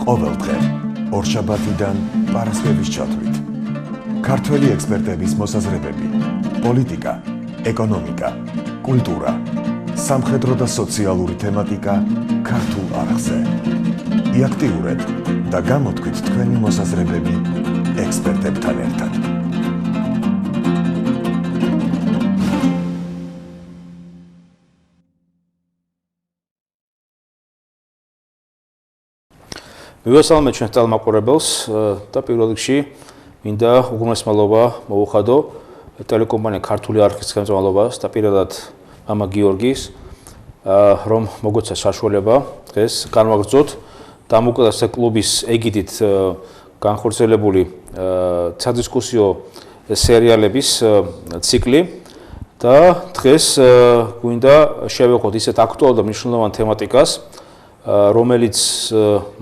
ყოველდღე ორშაბათიდან პარასკევის ჩათვლით. ქართველი ექსპერტების მოსაზრებები, პოლიტიკა, ეკონომიკა, კულტურა, სამხედრო და სოციალური თემატიკა ქართულ არხზე. იაქტიურეთ და გამოთქვით თქვენი მოსაზრებები ექსპერტებთან ერთად. მივესალმეთ ჩვენ ტელემაყურებელს და პირველ რიგში მინდა უგმესმალობა მოუხადო ტელეკომპანია ქართული არხის ხელმძღვანელობას და პირადად მამა გიორგის რომ მოგვეცა საშუალება დღეს განვაგრძოთ დამოუკიდებლობის კლუბის ეგიდით განხორციელებული სადისკუსიო სერიალების ციკლი და დღეს გვინდა შევეხოთ ისეთ აქტუალურ და მნიშვნელოვან თემატიკას რომელიც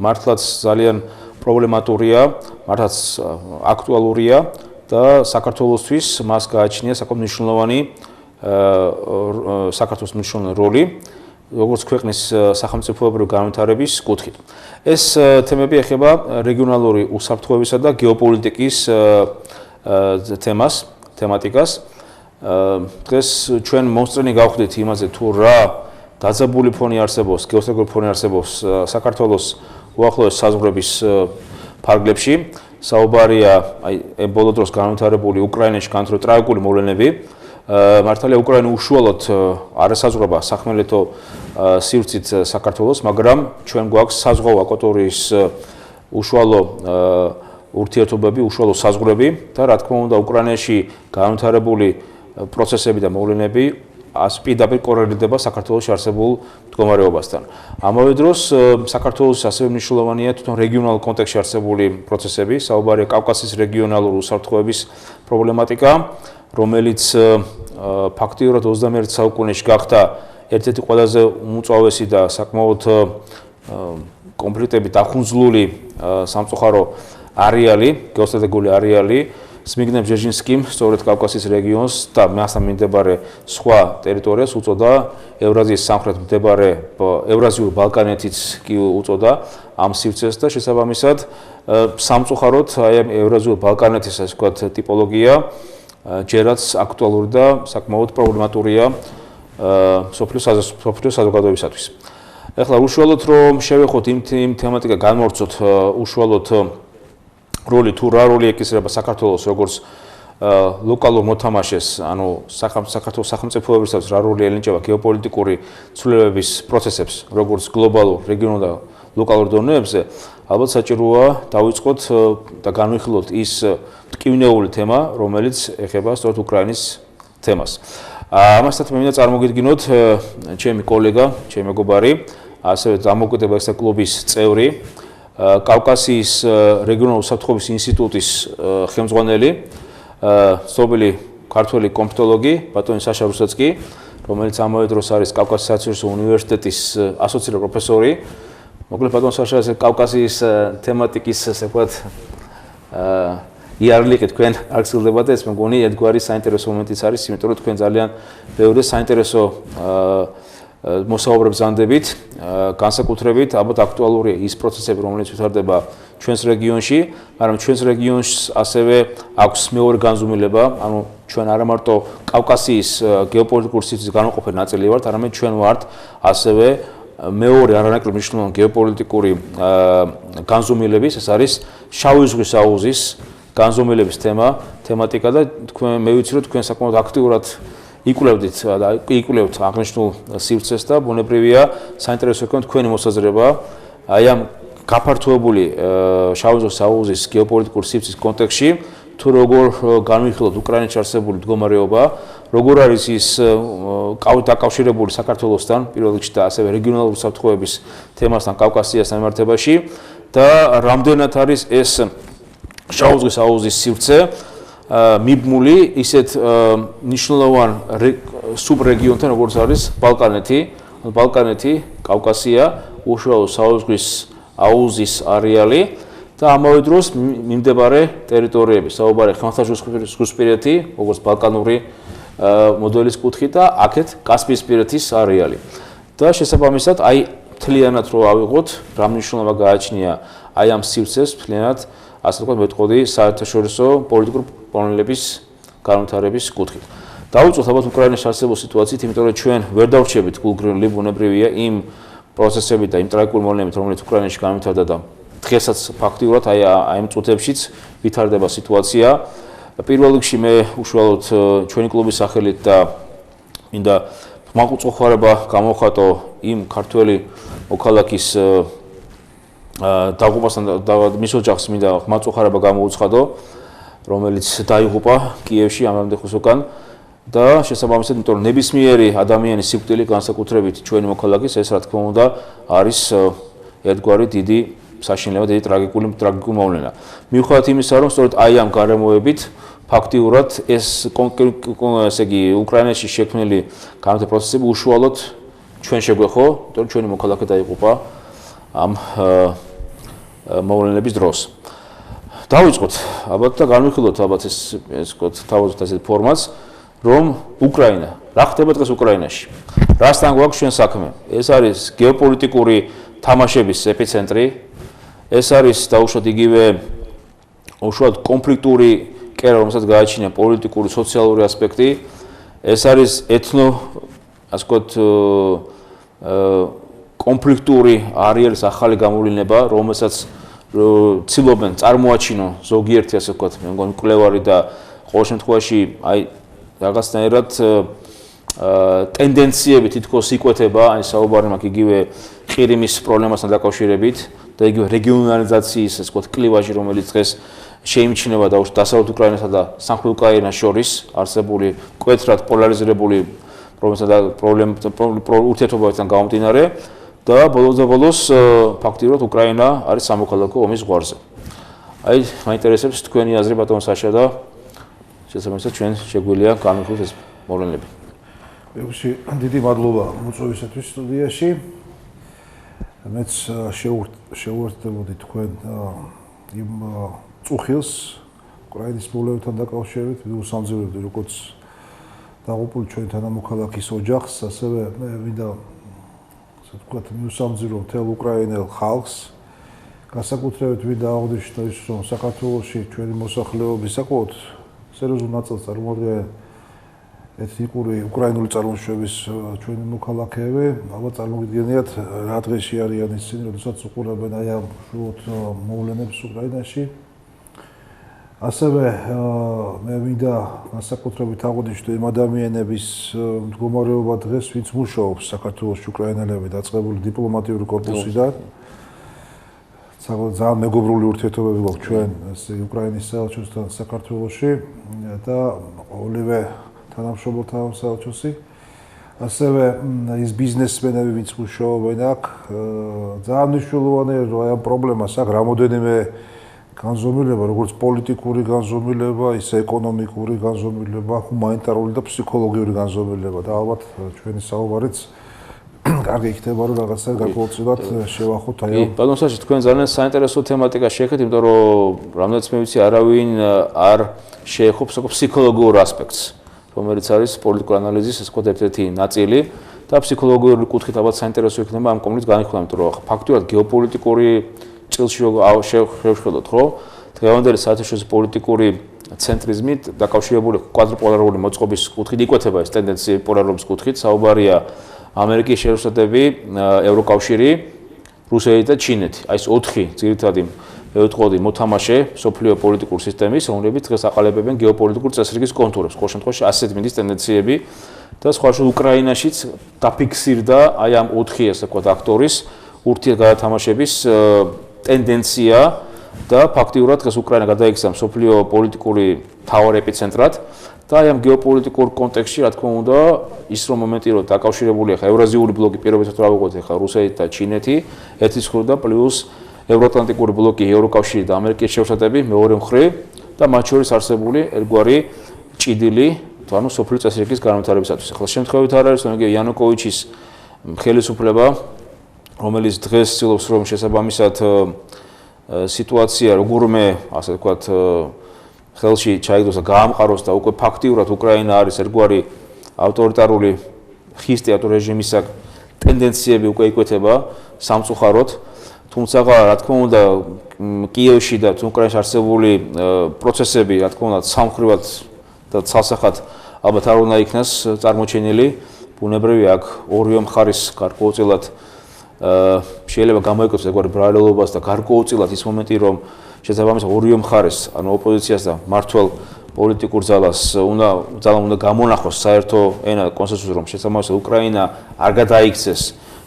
მართლაც ძალიან პრობლემატურია, მართლაც აქტუალურია და საქართველოსთვის მას გააჩნია საკმაოდ მნიშვნელოვანი საქართველოს მნიშვნელოვანი როლი, როგორც ქვეყნის სახელმწიფოებრივი განვითარების კუთხით. ეს თემები ეხება რეგიონალური უსაფრთხოებისა და გეოპოლიტიკის თემატიკას. დღეს ჩვენ მომსწრენი გავხდით იმაზე თუ რა დაძაბული ფონი არსებობს, გეოსტრატეგიული ფონი არსებობს საქართველოს უახლოეს საზღვრების ფარგლებში. საუბარია აი ბოლო დროს განვითარებული უკრაინაში განვითარებული ტრაგიკული მოვლენები. მართალია უკრაინა უშუალოდ არ ესაზღვრება სახმელეთო სივრცით საქართველოს, მაგრამ ჩვენ გვაქვს საზღვაო აკვატორიის უშუალო ურთიერთობები, უშუალო საზღვრები და რა თქმა უნდა უკრაინაში განვითარებული პროცესები და მოვლენები პირდაპირ კორელირდება საქართველოს არსებულ მდგომარეობასთან. ამავე დროს საქართველოს ასევე მნიშვნელოვანია თვითონ რეგიონალურ კონტექსტში არსებული პროცესები, საუბარია კავკასიის რეგიონალური უსაფრთხოების პრობლემატიკა, რომელიც ფაქტიურად 21 საუკუნეში გახდა ერთ-ერთი ყველაზე უმწვავესი და საკმაოდ კონფლიქტებით დახუნძლული სამწუხარო არეალი, გეოსტრატეგიული არეალი. ზმიგნევ ბჟეჟინსკიმ სწორედ კავკასიის რეგიონს და მასთან მიმდებარე სხვა ტერიტორიას უწოდა ევრაზიის სამხრეთ მდებარე ევრაზიულ ბალკანეთიც კი უწოდა ამ სივრცეს და შესაბამისად სამწუხაროდ აი ამ ევრაზიულ ბალკანეთის ასე ვთქვათ ტიპოლოგია ჯერაც აქტუალური და საკმაოდ პრობლემატურია სოფლიო საზოგადოებისათვის. ეხლა უშუალოდ რომ შევეხოთ იმ თემატიკა განმორცოთ უშუალოდ როლი თუ რა როლი ეკისრება საქართველოს როგორც ლოკალურ მოთამაშეს, ანუ საქართველოს სახელმწიფოებისათვის რა როლი ენიჭება გეოპოლიტიკური ცვლილებების პროცესებს, როგორც გლობალურ, რეგიონულ და ლოკალურ დონეებზე, ალბათ საჭიროა დავიწყოთ და განვიხილოთ ის ტკივნეული თემა, რომელიც ეხება სწორედ უკრაინის თემას. ამასთან მე მინდა წარმოგიდგინოთ ჩემი კოლეგა, ჩემი მეგობარი, ასევე დამოუკიდებლობის კლუბის წევრი კავკასიის რეგიონალური უსაფრთხოების ინსტიტუტის ხელმძღვანელი, ცნობილი ქართველი კონფლიქტოლოგი ბატონი საშა რუსეცკი, რომელიც ამავე დროს არის კავკასიის საერთაშორისო უნივერსიტეტის ასოცირებული პროფესორი. მოკლედ ბატონ საშა ეს კავკასიის თემატიკის ასე ვთქვათ იარლიკი თქვენ არ გსილდებათ და ეს მეგონი ერთგვარი საინტერესო მომენტიც არის, იმიტომ რომ თქვენ ძალიან ბევრი საინტერესო მოსაუბრებს ზანდებით, განსაკუთრებით ალბათ აქტუალურია ის პროცესები, რომელიც ვითარდება ჩვენს რეგიონში, მაგრამ ჩვენს რეგიონს ასევე აქვს მეორე განზომილება, ანუ ჩვენ არა მარტო კავკასიის გეოპოლიტიკური სივრცის განუყოფელი ნაწილი ვართ, არამედ ჩვენ ვართ ასევე მეორე არანაკლებ მნიშვნელოვანი გეოპოლიტიკური განზომილების, ეს არის შავი ზღვის აუზის განზომილების თემატიკა და თქვენ მე ვიცი რომ თქვენ საკმაოდ აქტიურად იკვლევთ აღნიშნულ სივრცეს და ბუნებრივია საინტერესო იქნება თქვენი მოსაზრება აი ამ გაფართოებული შავი ზღვის აუზის გეოპოლიტიკური სივრცის კონტექსტში თუ როგორ განვიხილოთ უკრაინაში არსებული მდგომარეობა, როგორ არის ის დაკავშირებული საქართველოსთან პირველ რიგში და ასევე რეგიონალური უსაფრთხოების თემასთან კავკასიასთან მიმართებაში და რამდენად არის ეს შავი ზღვის აუზის სივრცე მიბმული ისეთ მნიშვნელოვან სუბრეგიონთან, როგორც არის ბალკანეთი, კავკასია, უშუალო შავი ზღვის აუზის არეალი და ამავე დროს მიმდებარე ტერიტორიები, საუბარია ხმელთაშუაზღვისპირეთი, როგორც ბალკანური მოდელის კუთხით და აქეთ კასპიისპირეთის არეალი. და შესაბამისად, აი მთლიანად რო ავიღოთ, რა მნიშვნელობა გააჩნია აი ამ სივრცეს მთლიანად, ასე ვთქვათ, მეტყოდი საერთაშორისო პოლიტიკური პონელების განვითარების კუთხით. დავიწყოთ ალბათ უკრაინის არსებულ სიტუაციით, იმიტომ რომ ჩვენ ვერ დავრჩებით გულგრილი, ბუნებრივია იმ პროცესებით და იმ ტრაგიკულ მოვლენებით, რომელიც უკრაინაში განვითარდა და დღესაც ფაქტიურად აი ამ წუთებშიც ვითარდება სიტუაცია. პირველ რიგში მე უშუალოდ ჩვენი კლუბის სახელით და მინდა მოგუწოხარება გამოვხატო იმ ქართველი მოქალაქის დაღუპვასთან და მის ოჯახს მინდა მოგუწოხარება გამოუცხადო, რომელიც დაიღუპა კიევში ამამდე ხნის უკან და შესაბამისად, იმიტომ რომ ნებისმიერი ადამიანის სიკვდილი განსაკუთრებით ჩვენი მოქალაქის ეს რა თქმა უნდა არის ერთგვარი დიდი საშინელება, დიდი ტრაგიკული მოვლენა. მიუხედავად იმისა, რომ სწორედ აი ამ გარემოებით ფაქტიურად ეს ესე იგი უკრაინაში შექმნილი განვითარების პროცესები უშუალოდ ჩვენ შეგვეხო, იმიტომ რომ ჩვენი მოქალაქე დაიღუპა ამ მოვლენების დროს. დავიწყოთ ალბათ და განვიხილოთ ალბათ ეს ვთქვათ თავაზობთ ასეთ ფორმატს, რომ უკრაინა, რა ხდება დღეს უკრაინაში? რასთან გვაქვს ჩვენ საქმე? ეს არის გეოპოლიტიკური თამაშების ეპიცენტრი. ეს არის დაუშვათ იგივე უშუალოდ კონფლიქტური კერა, რომელსაც გააჩნია პოლიტიკური, სოციალური ასპექტი. ეს არის ასე ვთქვათ კონფლიქტური არეალის ახალი გამოვლინება, რომელსაც ცდილობენ წარმოაჩინო ზოგიერთი ასე ვთქვათ, მე მგონი მკვლევარი და ყოველ შემთხვევაში აი რაღაცნაირად ტენდენციები თითქოს იკვეთება, აი საუბარი მაქვს იგივე ყირიმის პრობლემასთან დაკავშირებით და იგივე რეგიონალიზაციის ასე ვთქვათ კლივაჟი, რომელიც დღეს შეიმჩნევა დასავლეთ უკრაინასა და სამხრეთ უკრაინას შორის არსებული მკვეთრად პოლარიზირებული ურთიერთობებიდან გამომდინარე და ბოლოს ფაქტიურად უკრაინა არის სამოქალაქო ომის ზღვარზე. აი მაინტერესებს თქვენი აზრი ბატონ საშა და შესაბამისად ჩვენ შეგვიძლია განვიხილოთ ეს მოვლენები. დიდი მადლობა მოწვევისათვის სტუდიაში. მეც შევუერთდებოდი თქვენ იმ წუხილს უკრაინის მოვლენებთან დაკავშირებით, მიუსამძიმებდი როგორც დაღუპული ჩვენი თანამოქალაქის ოჯახს, ასევე მე მინდა ასე ვთქვათ მიუსამძიმო მთელ უკრაინელ ხალხს. განსაკუთრებით მინდა აღნიშნო ის, რომ საქართველოში ჩვენი მოსახლეობის საკმაოდ სერიოზულ ნაწილს წარმოადგენენ ეთნიკური უკრაინული წარმოშობის ჩვენი მოქალაქეები. ალბათ წარმოგიდგენიათ რა დღეში არიან ისინი, როდესაც უყურებენ აი ამ მოვლენებს უკრაინაში. ასევე მე მინდა განსაკუთრებით აღნიშნო იმ ადამიანების მდგომარეობა დღეს, ვინც მუშაობს საქართველოში უკრაინელები დაწყებული დიპლომატიური კორპუსიდან. ძალიან მეგობრული ურთიერთობები გვაქვს ჩვენ უკრაინის საელჩოსთან საქართველოში და ყოველივე თანამშრომელთან საელჩოსი. ასევე ის ბიზნესმენები, ვინც მუშაობენ აქ, ძალიან მნიშვნელოვანია, რომ აი ამ პრობლემას აქ რამოდენიმე განზომილება, როგორც პოლიტიკური განზომილება, ისე ეკონომიკური განზომილება, ჰუმანიტარული და ფსიქოლოგიური განზომილება და ალბათ ჩვენი საუბარიც კარგი იქნება, რომ რაღაცა გარკვეულწილად შევახოთ აი ამ. ბატონ საშა, თქვენ ძალიან საინტერესო თემატიკა შეეხეთ, იმიტომ რომ რამდენიც მე ვიცი, არავინ არ შეეხობს ფსიქოლოგიურ ასპექტს, რომელიც არის პოლიტიკური ანალიზის ეს ვთქვათ ერთ-ერთი ნაწილი და ფსიქოლოგიური კუთხით ალბათ საინტერესო იქნება ამ კომპლექს განიხილვა, იმიტომ რომ ფაქტობრივად გეოპოლიტიკური წილში შევხედოთ, ხო? დღევანდელი საერთაშორისო პოლიტიკური ცენტრიზმით დაკავშირებული კვადროპოლარული მოწყობის კუთხით იკვეთება ეს ტენდენცია პოლარობის კუთხით, საუბარია ამერიკის შეერთებული შტატები, ევროკავშირი, რუსეთი და ჩინეთი. აი ეს 4 ძირითადი ეთყოდი მოთამაშე სოფლიო პოლიტიკურ სისტემის, რომლებიც დღეს აყალიბებენ გეოპოლიტიკურ წესრიგის კონტურებს. ყოველ შემთხვევაში ასეთ მიდის ტენდენციები და სხვა შორის უკრაინაშიც დაფიქსირდა აი ამ 4 ასე ვთქვათ აქტორის ურთიერთგადათამაშების ტენდენცია და ფაქტიურად დღეს უკრაინა გადაიქცა სოფლიო პოლიტიკური მთავარ ეპიცენტრად და აი ამ გეოპოლიტიკურ კონტექსტში რა თქმა უნდა ის რომ მომენტი რომ დაკავშირებულია ხა ევრაზიული ბლოკი პირველად რა ვიღოთ ხა რუსეთი და ჩინეთი ერთის მხრივ და პლუს ევროატლანტიკური ბლოკი ევროკავშირი და ამერიკის შეერთებული შტატები მეორე მხრივ და მათ შორის არსებული ერთგვარი ჭიდილი ანუ სოფლიო წესრიგის განვითარებისათვის. ახლა შემთხვევით არ არის რომ იანუკოვიჩის ხელისუფლება რომელიც დღეს ცდილობს რომ შესაბამისად სიტუაცია როგორმე ასე ვთქვათ ხელში ჩაიგდოს და გაამყაროს და უკვე ფაქტიურად უკრაინა არის ერთგვარი ავტორიტარული ხისტი ავტორეჟიმისა ტენდენციები უკვე იკვეთება სამწუხაროდ. თუმცა რა თქმა უნდა კიევში და უკრაინაში არსებული პროცესები რა თქმა უნდა სამხრივად და ცალსახად ალბათ არ უნდა იქნას წარმოჩენილი. ბუნებრივია აქ ორივე მხარის გარკვეულწილად შეიძლება გამოიკვეთოს ეგრე ბრალელობას და გარკვეულწილად ის მომენტი რომ შესაბამისად ორივე მხარეს ანუ ოპოზიციას და მართლ პოლიტიკურ ძალას უნდა გამონახოს საერთო ენა კონსენსუსი რომ შესაბამისად უკრაინა არ გადაიქცეს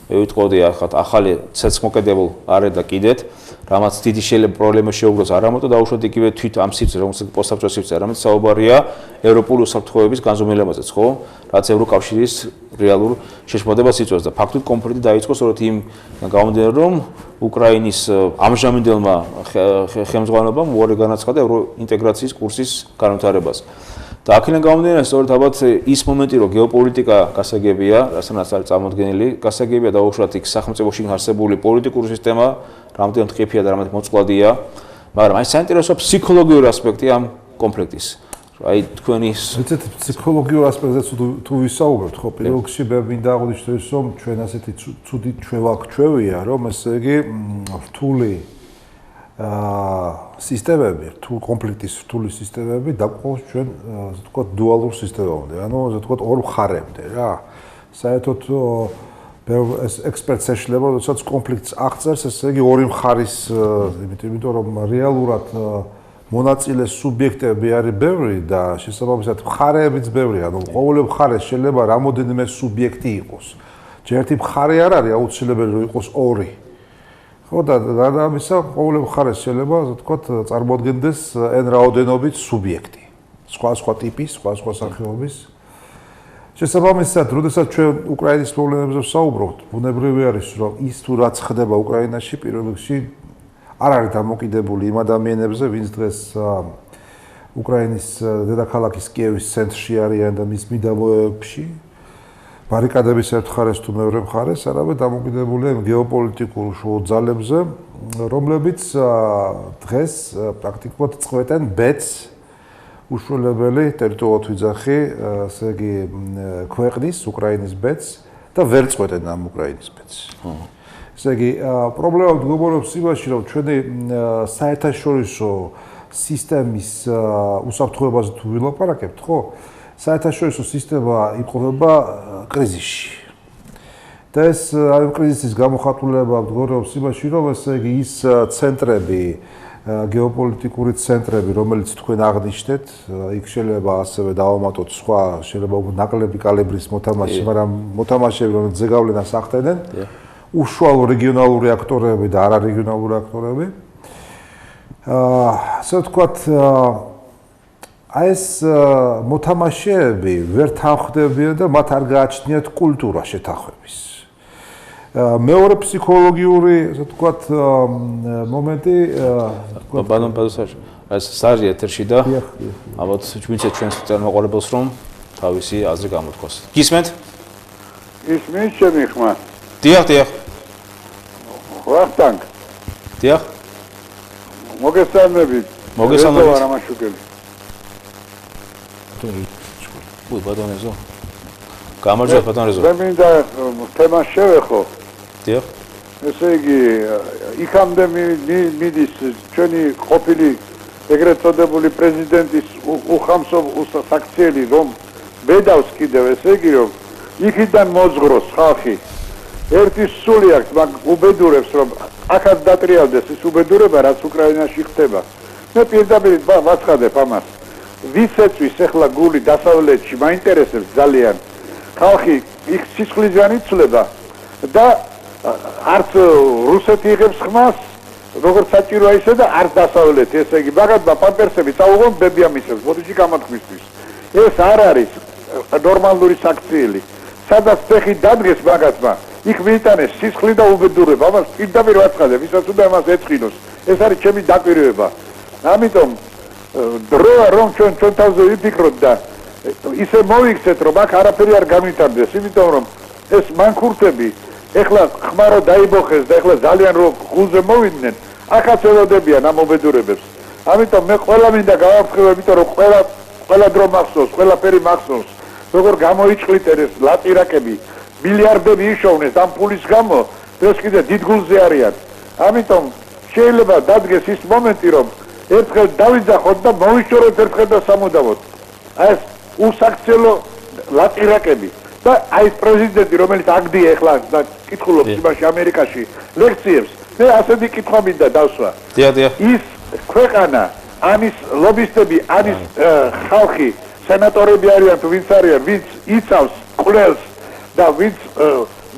მე ვიტყოდი ახალი ცეცხლმოკიდებულ არედა კიდეთ რამაც დიდი შეიძლება პრობლემა შეუგროს არა მარტო დაუშვათ იგივე თვით ამ სივრცეს რომელსაც პოსტსაბჭოს სივრცე არამედ საუბარია ევროპული უსაფრთხოების განზომილებაზეც ხო რაც ევროკავშირის რეალურ შეშფოთებას იწვევს და ფაქტობრივად კონფლიქტი დაიწყო სწორედ იმ გამომდინარე რომ უკრაინის ამჟამინდელმა ხელმძღვანელობამ უარი განაცხადა ევროინტეგრაციის კურსის განვითარებას და აქედან გამომდინარე სწორედ ალბათ ის მომენტი რომ გეოპოლიტიკა გასაგებია რასაც არის წარმოდგენილი გასაგებია დაუშვათ იქ სახელმწიფოში არსებული პოლიტიკური სისტემა რამდენად ტყიფია და რამდენად მოწყვლადია მაგრამ აი საინტერესო ფსიქოლოგიური ასპექტი ამ კონფლიქტის აი თქვენი ვიცით ფსიქოლოგიურ ასპექტზე თუ ვისაუბრებთ ხო პირველ რიგში მე მინდა აღვნიშნოს რომ ჩვენ ასეთი ცუდი ჩვევია რომ ესე იგი რთული სისტემები თუ კონფლიქტის რთული სისტემები დაყოლს ჩვენ ასე ვთქვათ დუალურ სისტემამდე ანუ ასე ვთქვათ ორ მხარემდე რა საერთოდ ეს ექსპერტს ეშლება როდესაც კონფლიქტს აღწერს ესე იგი ორი მხარის იმიტომ რომ რეალურად მონაწილე სუბიექტები არის ბევრი და შესაბამისად მხარეებიც ბევრია ანუ ყოველ მხარეს შეიძლება რამოდენიმე სუბიექტი იყოს ჯერ ერთი მხარე არ არის აუცილებელი რომ იყოს ორი ხო და გარდა ამისა ყოველ მხარეს შეიძლება ასე ვთქვათ წარმოადგენდეს n რაოდენობით სუბიექტი სხვა ტიპის სხვა სახეობის შესაბამისად როდესაც ჩვენ უკრაინის პრობლემებზე ვსაუბრობთ ბუნებრივი არის რომ ის თუ რაც ხდება უკრაინაში პირველ რიგში არ არის დამოკიდებული იმ ადამიანებზე ვინც დღეს უკრაინის დედაქალაქის კიევის ცენტრში არიან და მის მიდამოებში ბარიკადების ერთ მხარეს თუ მეორე მხარეს არამედ დამოკიდებულია იმ გეოპოლიტიკურ ძალებზე რომლებიც დღეს პრაქტიკულად წყვეტენ ბედს უშუალებელი ტერიტორიულად ვიძახი ესე იგი ქვეყნის უკრაინის ბედს და ვერ წყვეტენ ამ უკრაინის ბედს ესე იგი პრობლემა მდგომარეობს იმაში რომ ჩვენი საერთაშორისო სისტემის უსაფრთხოებაზე თუ ვილაპარაკებთ ხო საერთაშორისო სისტემა იმყოფება კრიზისში და ეს ამ კრიზისის გამოხატულება მდგომარეობს იმაში რომ ესე იგი ის ცენტრები გეოპოლიტიკური ცენტრები რომელიც თქვენ აღნიშნეთ იქ შეიძლება ასევე დავამატოთ სხვა შეიძლება ნაკლები კალიბრის მოთამაშე მაგრამ მოთამაშეები რომელიც ზეგავლენას ახდენენ უშუალო რეგიონალური აქტორები და არარეგიონალური აქტორები ასე ვთქვათ აი ეს მოთამაშეები ვერ თანხმდებიან და მათ არ გააჩნიათ კულტურა შეთანხმების მეორე ფსიქოლოგიური ასე ვთქვათ მომენტი ბანონ პაზაში ეს სარი ეთერში და ალბათ ვინცეთ ჩვენს წარმოყარებელს რომ თავისი აზრი გამოთქვას გისმენთ ისმის ჩემი ხმა დიახ ვახტანგ დიახ მოგესალმებით რამაშუკელი უ ბატონეზო გამარჯობა ბატონეზო მე მინდა თემას შევეხო დიახ ესე იგი იქამდე მიდის ჩვენი ყოფილი ეგრეთ წოდებული პრეზიდენტის უხამსო საქციელი რომ ბედავს კიდევ ესე იგი რომ იქიდან მოძღროს ხალხი ერთი სული აქვს მაგ უბედურებს რომ აქაც დატრიალდეს ის უბედურება რაც უკრაინაში ხდება მე პირდაპირ ვაცხადებ ამას ვის ეწვის ახლა გული დასავლეთში მაინტერესებს ძალიან ხალხი იქ სისხლისგან იცვლება და არც რუსეთი იღებს ხმას როგორც საჭიროა ისე და არც დასავლეთი ესე იგი მაგათმა პამპერსები წაუღონ ბებიამისებს ბოდიში გამოთქმისთვის ეს არ არის ნორმალური საქციელი სადაც ფეხი დადგეს მაგათმა იქ მიიტანეს სისხლი და უბედურება ამას პირდაპირ ვაცხადებ ვისაც უნდა ამას ეწყინოს ეს არის ჩემი დაკვირვება ამიტომ დროა რომ ჩვენ თავზე ვიფიქროთ და ისე მოიქცეთ რომ აქ არაფერი არ განვითარდეს იმიტომ რომ ეს მანქურტები ეხლა ხმარო დაიბოხეს და ეხლა ძალიან რო გულზე მოვიდნენ აქაც ელოდებიან ამ უბედურებებს ამიტომ მე ყველა მინდა გავაფრთხილო იმიტომ რომ ყველა დრო მახსოვს ყველაფერი მახსოვს როგორ გამოიჭყლიტენ ეს ლატირაკები მილიარდები იშოვნეს ამ ფულის გამო, დღეს კიდე დიდ გულზე არიან. ამიტომ შეიძლება დადგეს ის მომენტი, რომ ერთხელ დავიძახოთ და მოვიშოროთ ერთხელ და სამუდამოდ. აი ეს უსაქციელო ლატირაკები და აი ეს პრეზიდენტი, რომელიც აგდია ახლა და კითხულობს იმაში ამერიკაში ლექციებს, მე ასეთი კითხვა მინდა დავსვა. ის ქვეყანა, ამის ლობისტები, ამის ხალხი, სენატორები არიან თუ ვინც არიან, ვინც იცავს კვლელს და ვინც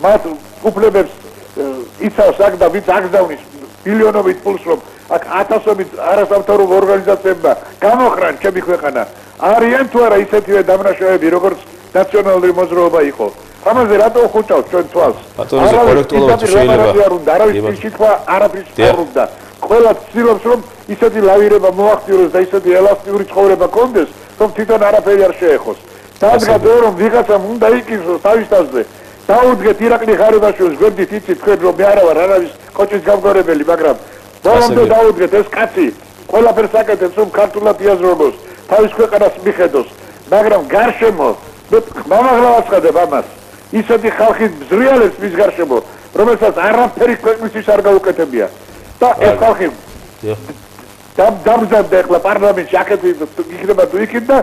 მათ უფლებებს იცავს აქ და ვინც აგზავნის მილიონობით ფულს, რომ აქ ათასობით არასამთავრობო ორგანიზაციებმა გამოხრან ჩემი ქვეყანა, არიან თუ არა ისეთივე დამნაშავეები, როგორც ნაციონალური მოძრაობა იყო. ამაზე რატო ხუჭავთ ჩვენ თვალს? არავის შეთქვა არაფრის არ უნდა. ყველა ცდილობს, რომ ისეთი ლავირება მოახდინოს და ისეთი ელასტიური ცხოვრება კონდეს, რომ თვითონ არაფერი არ შეეხოს. დადგა რომ ვიღაცამ უნდა იკისროს თავის თავზე. დაუდგეთ ირაკლი ღარიბაშვილს, გვერდით იცით თქვენ, რომ მე არა ვარ არავის კოჭის გამგორებელი, მაგრამ ბოლომდე დაუდგეთ ეს კაცი ყველაფერს აკეთებს, რომ ქართულად იაზრებოს, თავის ქვეყანას მიხედოს, მაგრამ გარშემო მამაღლა ვაცხადებ ამას. ისეთი ხალხი ბზრიალებს მის გარშემო, რომელსაც არაფერი ქვეყნისთვის არ გაუკეთებია. და ეს ხალხი დამზადდა ახლა პარლამენტში აქეთ იქნება თუ იქით და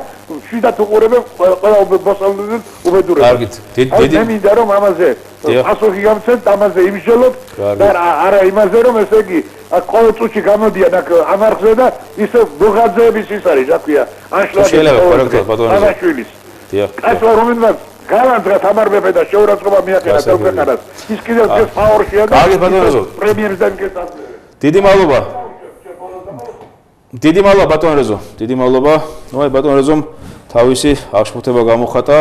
შვიდათ უყურებენ ყველა მოსავლეზე უბედურებას. მე მინდა რომ ამაზე პასუხი გამცეთ, ამაზე იმსჯელოთ და არა იმაზე რომ ესე იგი ყოველ წუთში გამოდიან აქ ამარხზე და ისე ბუღაძეების ის არის, რა ქვია, ანშლაგის კაცლა რომელმაც გალანძრა თამარ მეფე და შეურაცხყოფა მიაყენა ქვეყანას, ის კიდევ დღეს ფაორშია და პრემიერიდან გესაძლებს. დიდი მადლობა ბატონ რეზო. დიდი მადლობა. ნუ ბატონ რეზომ თავისი აღშფოთება გამოხატა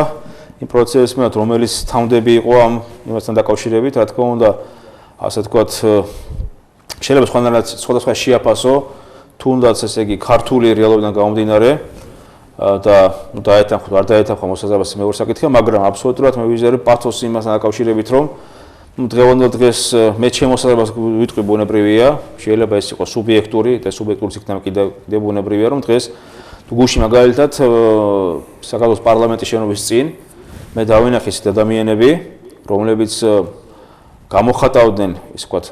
იმ პროცესის მიმართ, რომელიც თამდები იყო ამ იმასთან დაკავშირებით, რა თქმა უნდა, ასე თქვათ, შეიძლება სხვადასხვა შეაფასო, თუნდაც ესე იგი ქართული რეალობიდან გამომდინარე და ნუ დაეთანხმო, არ დაეთანხმო მოსაზრებას მეორე საკითხია, მაგრამ აბსოლუტურად მე ვიზიარებ პათოსი იმასთან დაკავშირებით, რომ დღევანდელ დღეს მე ჩემს მოსაზრებას ვიტყვი ბუნებრივია, შეიძლება ეს იყოს სუბიექტური და სუბიექტურის იქნება კიდევ ბუნებრივია, რომ დღეს თუ გუში მაგალითად საქართველოს პარლამენტის შენობის წინ მე დავინახე ისეთ ადამიანები, რომლებიც გამოხატავდნენ, ისე ვთქვათ,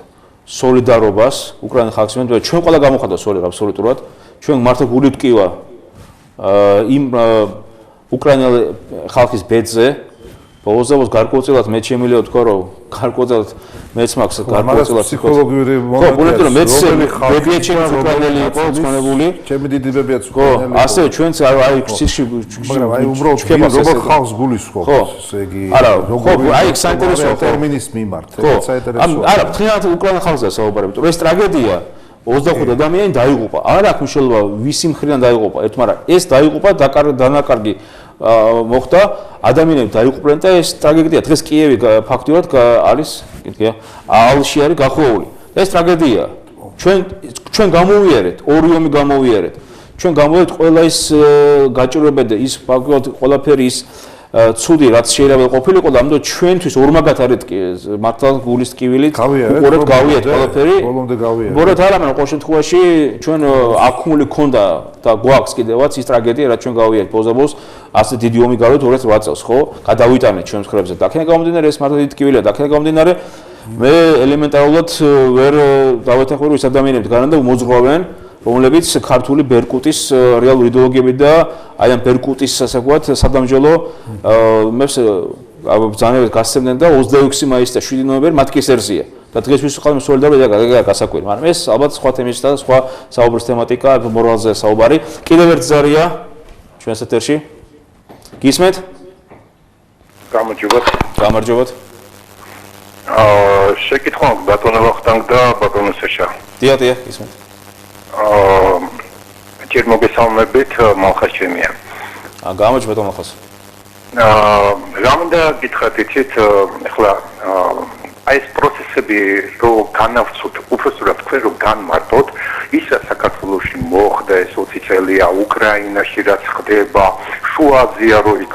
სოლიდარობას უკრაინის ხალხის მიმართ, ჩვენ ყველა გამოხატავთ სოლიდარობას აბსოლუტურად, ჩვენ მართლა გულით ვკივა იმ უკრაინელ ხალხის ბედზე, ბოლოს გარკვეულწილად მე შემიძლია ვთქვა, რომ გარკვეულწილად მეც მაქვს გარკვეულწილად ფსიქოლოგიური მომენტი, რომ მეც ბებია ჩემს უკრაინელი იყო წონებული, ჩემი დიდი ბებიაც უკრაინელი იყო. ასევე ჩვენც აი ციხში, მაგრამ აი უბრალოდ როგორ ხალხს გულისხმობს, ესე იგი აი საინტერესოა ტერმინის მიმართ, ეს საინტერესოა. არა, თქინათ უკრაინის ხალხზე საუბარი, იმიტომ რომ ეს ტრაგედია 25 ადამიანი დაიღუპა. არ აქვს მნიშვნელობა ვისი მხრიდან დაიღუპა, მაგრამ ეს დაიღუპა დანაკარგი მოხდა, ადამიანები დაიღუპნენ და ეს ტრაგედია. დღეს კიევი ფაქტურად არის, კითხია, ალში არის გახვეული. ეს ტრაგედია. ჩვენ გამოვიარეთ, ორი ომი გამოვიარეთ. ჩვენ გამოვიარეთ ყველა ის გაჭირვება და ის ფაქტურად ყველაფერი ის ცუდი რაც შეიძლება ყოფილიყო და ამიტომ ჩვენთვის ორმაგად არის მართლა გულის ტკივილით უყურებთ გავიეთ ყველაფერი ბოლომდე გავიეთ ბოროთ არა მაგრამ ყოველ შემთხვევაში ჩვენ აქუმული ქონდა და გვაქვს კიდევაც ის ტრაგედია რაც ჩვენ გავიეთ ბოლოს ასე დიდი ომი გავიეთ 2008 წელს ხო გადავიტანეთ ჩვენს ხრებზე და აქედან გამომდინარე ეს მართლა დიდი ტკივილია და აქედან გამომდინარე მე ელემენტარულად ვერ დავეთანხმე რომ ის ადამიანები გარანდა უმოძღვავენ რომლებიც ქართული ბერკუტის რეალური იდეოლოგიები და აი ამ ბერკუტის ასე ვთქვათ სადამჯელო მებს ბრძანებებს გასცემდნენ და 26 მაისს და 7 ნოემბერს მათი ესერზია და დღეს ვისაუბრებთ სოლიდარობა და გასაკვირი მაგრამ ეს ალბათ სხვა თემის და სხვა საუბრის თემატიკა მორალზე საუბარი კიდევ ერთ ზარია ჩვენს ეთერში გისმენთ გამარჯობათ შეკითხვა ბატონო ვახტანგ და ბატონო სეშა დიახ გისმენთ ჯერ მოგესალმებით მალხაშემია. გამარჯობა მალხას. რამდა გითხრათ იცით ახლა აი ეს პროცესები რო განავცოთ, უბრალოდ თქვენ რო განმარტოთ, ისა საქართველოში მოხდა ეს 20 წელია უკრაინაში რაც ხდება, შუა აზია რო იქ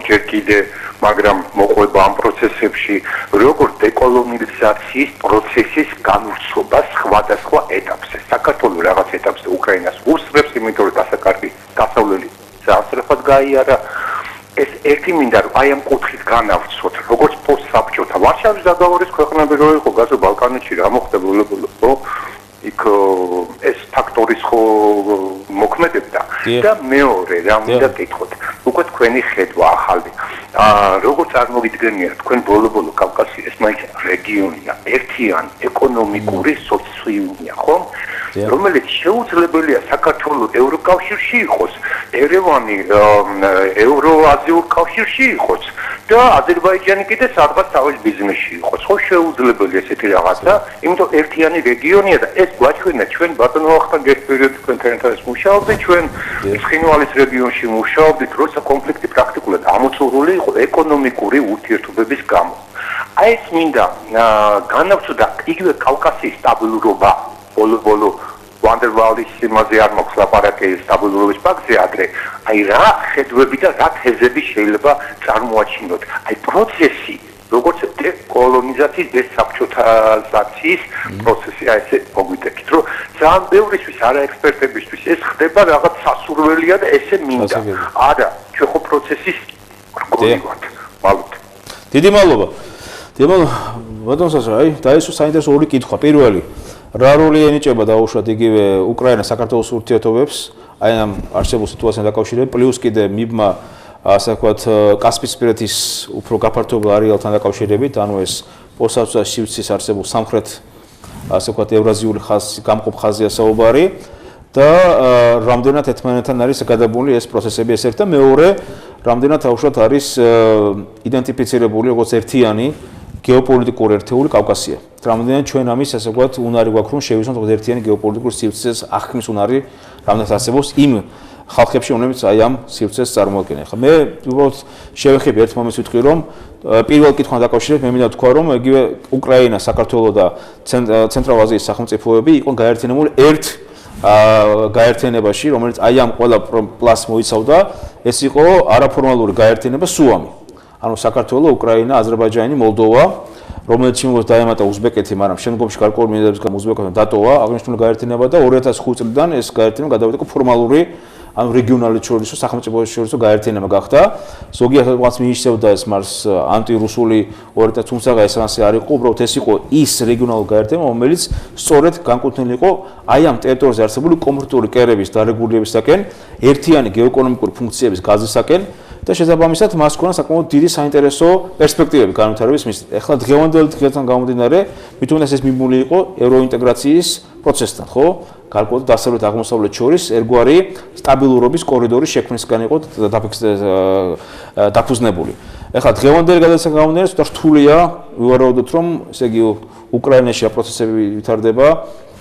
ჯერ კიდე მაგრამ მოყვება ამ პროცესებში როგორ დეკოლონიზაციის პროცესის განვრცობა სხვადასხვა ეტაპზე საქართველოს რაღაც ეტაპზე უკრაინას უსწრებს იმიტომ რომ დასაკარგი გასავლელი სასწრაფად გაიარა ეს ერთი მინდა რომ აი ამ კუთხით განავცოთ, როგორც პოსტსაბჭოთა ვარშავის დაგავრის ქვეყნები რო იყო გაზო ბალკანეთში რა მოხდებოდა, იქ ეს ფაქტორის ხო მოქმედებდა და მეორე რა მინდა გითხოთ, უკვე თქვენი ხედვა ახალი. როგორც წარმოგიდგენია თქვენ ბოლო-ბოლო კავკასიის ეს მაინც რეგიონია, ერთიანი ეკონომიკური სოციუმია, ხო? რომელიც შეუძლებელია საქართველოს ევროკავშირში იყოს, ერევანი ევროაზიურ კავშირში იყოს და აზერბაიჯანი კიდე სადღაც თავის ბიზნესში იყოს. ხო შეუძლებელია ესეთი რაღაცა, იმიტომ ერთიანი რეგიონია და ეს გვაჩვენა ჩვენ ბატონო ახთან გესპერიოდით თქვენთან ერთად მუშაობდით, ჩვენ ცხინვალის რეგიონში მუშაობდით, როცა კონფლიქტი პრაქტიკულად ამოწურული იყო ეკონომიკური ურთიერთობების გამო. აი ეს მინდა განავცოდა იგივე კავკასიის სტაბილურობა ბოლო-ბოლო ვანდერვალის იმაზე არ მოხს ლაპარაკი სტაბილურობის პაქტზე ადრე. აი რა ხედვები და რა თეზები შეიძლება წარმოაჩინოთ. აი პროცესი, როგორც დეკოლონიზაციის, დესაბჭოთაზაციის პროცესი, აი ესე მოგვიტეკით, რომ ძალიან ბევრისთვის არა ექსპერტებისთვის ეს ხდება რაღაც სასურველია და ესე მინდა. არა, ჩვენ ხო პროცესის რგოლი ვართ. მალოთ. დიდი მადლობა. ბატონო სასა, აი დაისვა საინტერესო ორი კითხვა. პირველი, რა როლი ენიჭება დაუშვათ იგივე უკრაინა საქართველოს ურთიერთობებს, აი ამ არსებულ სიტუაციასთან დაკავშირებით, პლუს კიდე მიბმა ასე ვთქვათ კასპიისპირეთის უფრო გაფართოებულ არეალთან დაკავშირებით, ანუ ეს პოსტსაბჭოთა სივრცის არსებულ სამხრეთ ასე ვთქვათ ევრაზიული ხაზი, გამყოფ ხაზია საუბარი და რამდენად ერთმანეთთან არის გადაბმული ეს პროცესები ეს ერთ და მეორე, რამდენად დაუშვათ არის იდენტიფიცირებული როგორც ერთიანი გეოპოლიტიკური ერთეული კავკასია. რამდენად ჩვენ ამის ასე ვთქვათ უნარი გვაქვს რომ შევისვათ როგორც ერთიანი გეოპოლიტიკური სივრცეს აღქმის უნარი, რამდენად არსებობს იმ ხალხებში, რომლებიც აი ამ სივრცეს წარმოადგენენ. ხა მე უბრალოდ შევეხები ერთ მომენტს ვიტყვი რომ პირველ კითხვასთან დაკავშირებით მე მინდა ვთქვა რომ იგივე უკრაინა, საქართველო და ცენტრალურ აზიის სახელმწიფოები იყვნენ გაერთიანებული ერთ გაერთიანებაში, რომელიც აი ამ ყველა პლას მოიცავდა, ეს იყო არაფორმალური გაერთიანება სუამი. ანუ საქართველო, უკრაინა, აზერბაიჯანი, მოლდოვა, რომელიც შემდგომში დაემატა უზბეკეთი, მაგრამ შემდგომში გარკვეული მინიატურის გამო უზბეკეთთან დატოვა აღნიშნული გაერთიანება და 2005 წლიდან ეს გაერთიანება გადავიდა ფორმალური ანუ რეგიონალური შორისო სახელმწიფოების შორისო გაერთიანება გახდა. ზოგიერთი რაღაც მიიშევდა ეს მას ანტირუსული ორიენტა, თუმცა ეს ასე არ იყო, უბრალოდ ეს იყო ის რეგიონალური გაერთიანება, რომელიც სწორედ განკუთვნილი იყო აი ამ ტერიტორიაზე არსებული კონფლიქტური კერების დარეგულირებისაკენ, ერთიანი გეოეკონომიკური ფუნქციების გაზრდისაკენ და შესაბამისად მას ჰქონდა საკმაოდ დიდი საინტერესო პერსპექტივები განვითარების მისდით. ეხლა დღევანდელი დღიდან გამომდინარე, მით უმეტეს ეს მიმული იყო ევროინტეგრაციის პროცესთან, ხო? გარკვეულ დასავლეთ აღმოსავლეთ შორის ერთგვარი სტაბილურობის კორიდორის შექმნისგან იყო დაფუძნებული. ეხლა დღევანდელი გადაცემა გამომდინარე, ცოტა რთულია ვივარაუდოთ, რომ ესე იგი უკრაინაში პროცესები ვითარდება,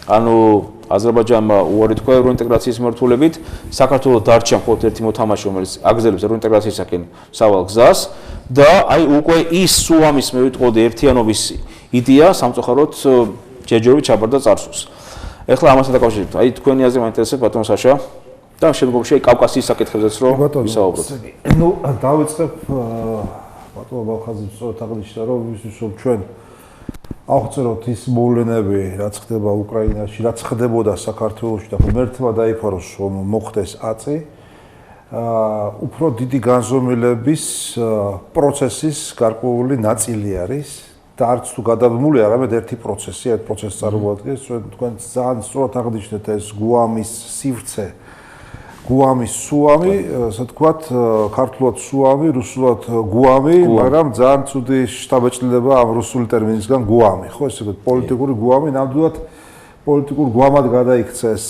ანუ აზერბაიჯანმა უარი თქვა ევროინტეგრაციის მიმართულებით, საქართველოს დარჩა მხოლოდ ერთი მოთამაშე, რომელიც აგრძელებს ევროინტეგრაციისაკენ სავალ გზას და აი უკვე ის სუამის მე ვიტყოდი ერთიანობის იდეა სამწუხაროდ ჯერჯერობით ჩაბარდა წარსულს. ეხლა ამასთან დაკავშირებით, აი თქვენი აზრი მაინტერესებს ბატონ საშა და შემდგომში აი კავკასიის საკითხებზეც რომ ვისაუბროთ. ნუ დავიწყებ ბატონო ბალხაზი სწორად აღნიშნა რომ ჩვენ აღწეროთ ის მოვლენები, რაც ხდება უკრაინაში, რაც ხდებოდა საქართველოში და ღმერთმა დაიფაროს რომ მოხდეს აწი. უფრო დიდი განზომილების პროცესის გარკვეული ნაწილი არის და არც თუ გადაბმული, არამედ ერთი პროცესი, ერთ პროცესს წარმოადგენს, თქვენ ძალიან სწორად აღნიშნეთ ეს გუამის სივრცე, გუამის სუამი, ასე ვთქვათ, ქართულად სუამი, რუსულად გუამი, მაგრამ ძალიან ცუდი შთაბეჭდილება ამ რუსული ტერმინისგან გუამი, ხო, ესე ვთქვათ, პოლიტიკური გუამი, ნამდვილად პოლიტიკურ გვამად გადაიქცა ეს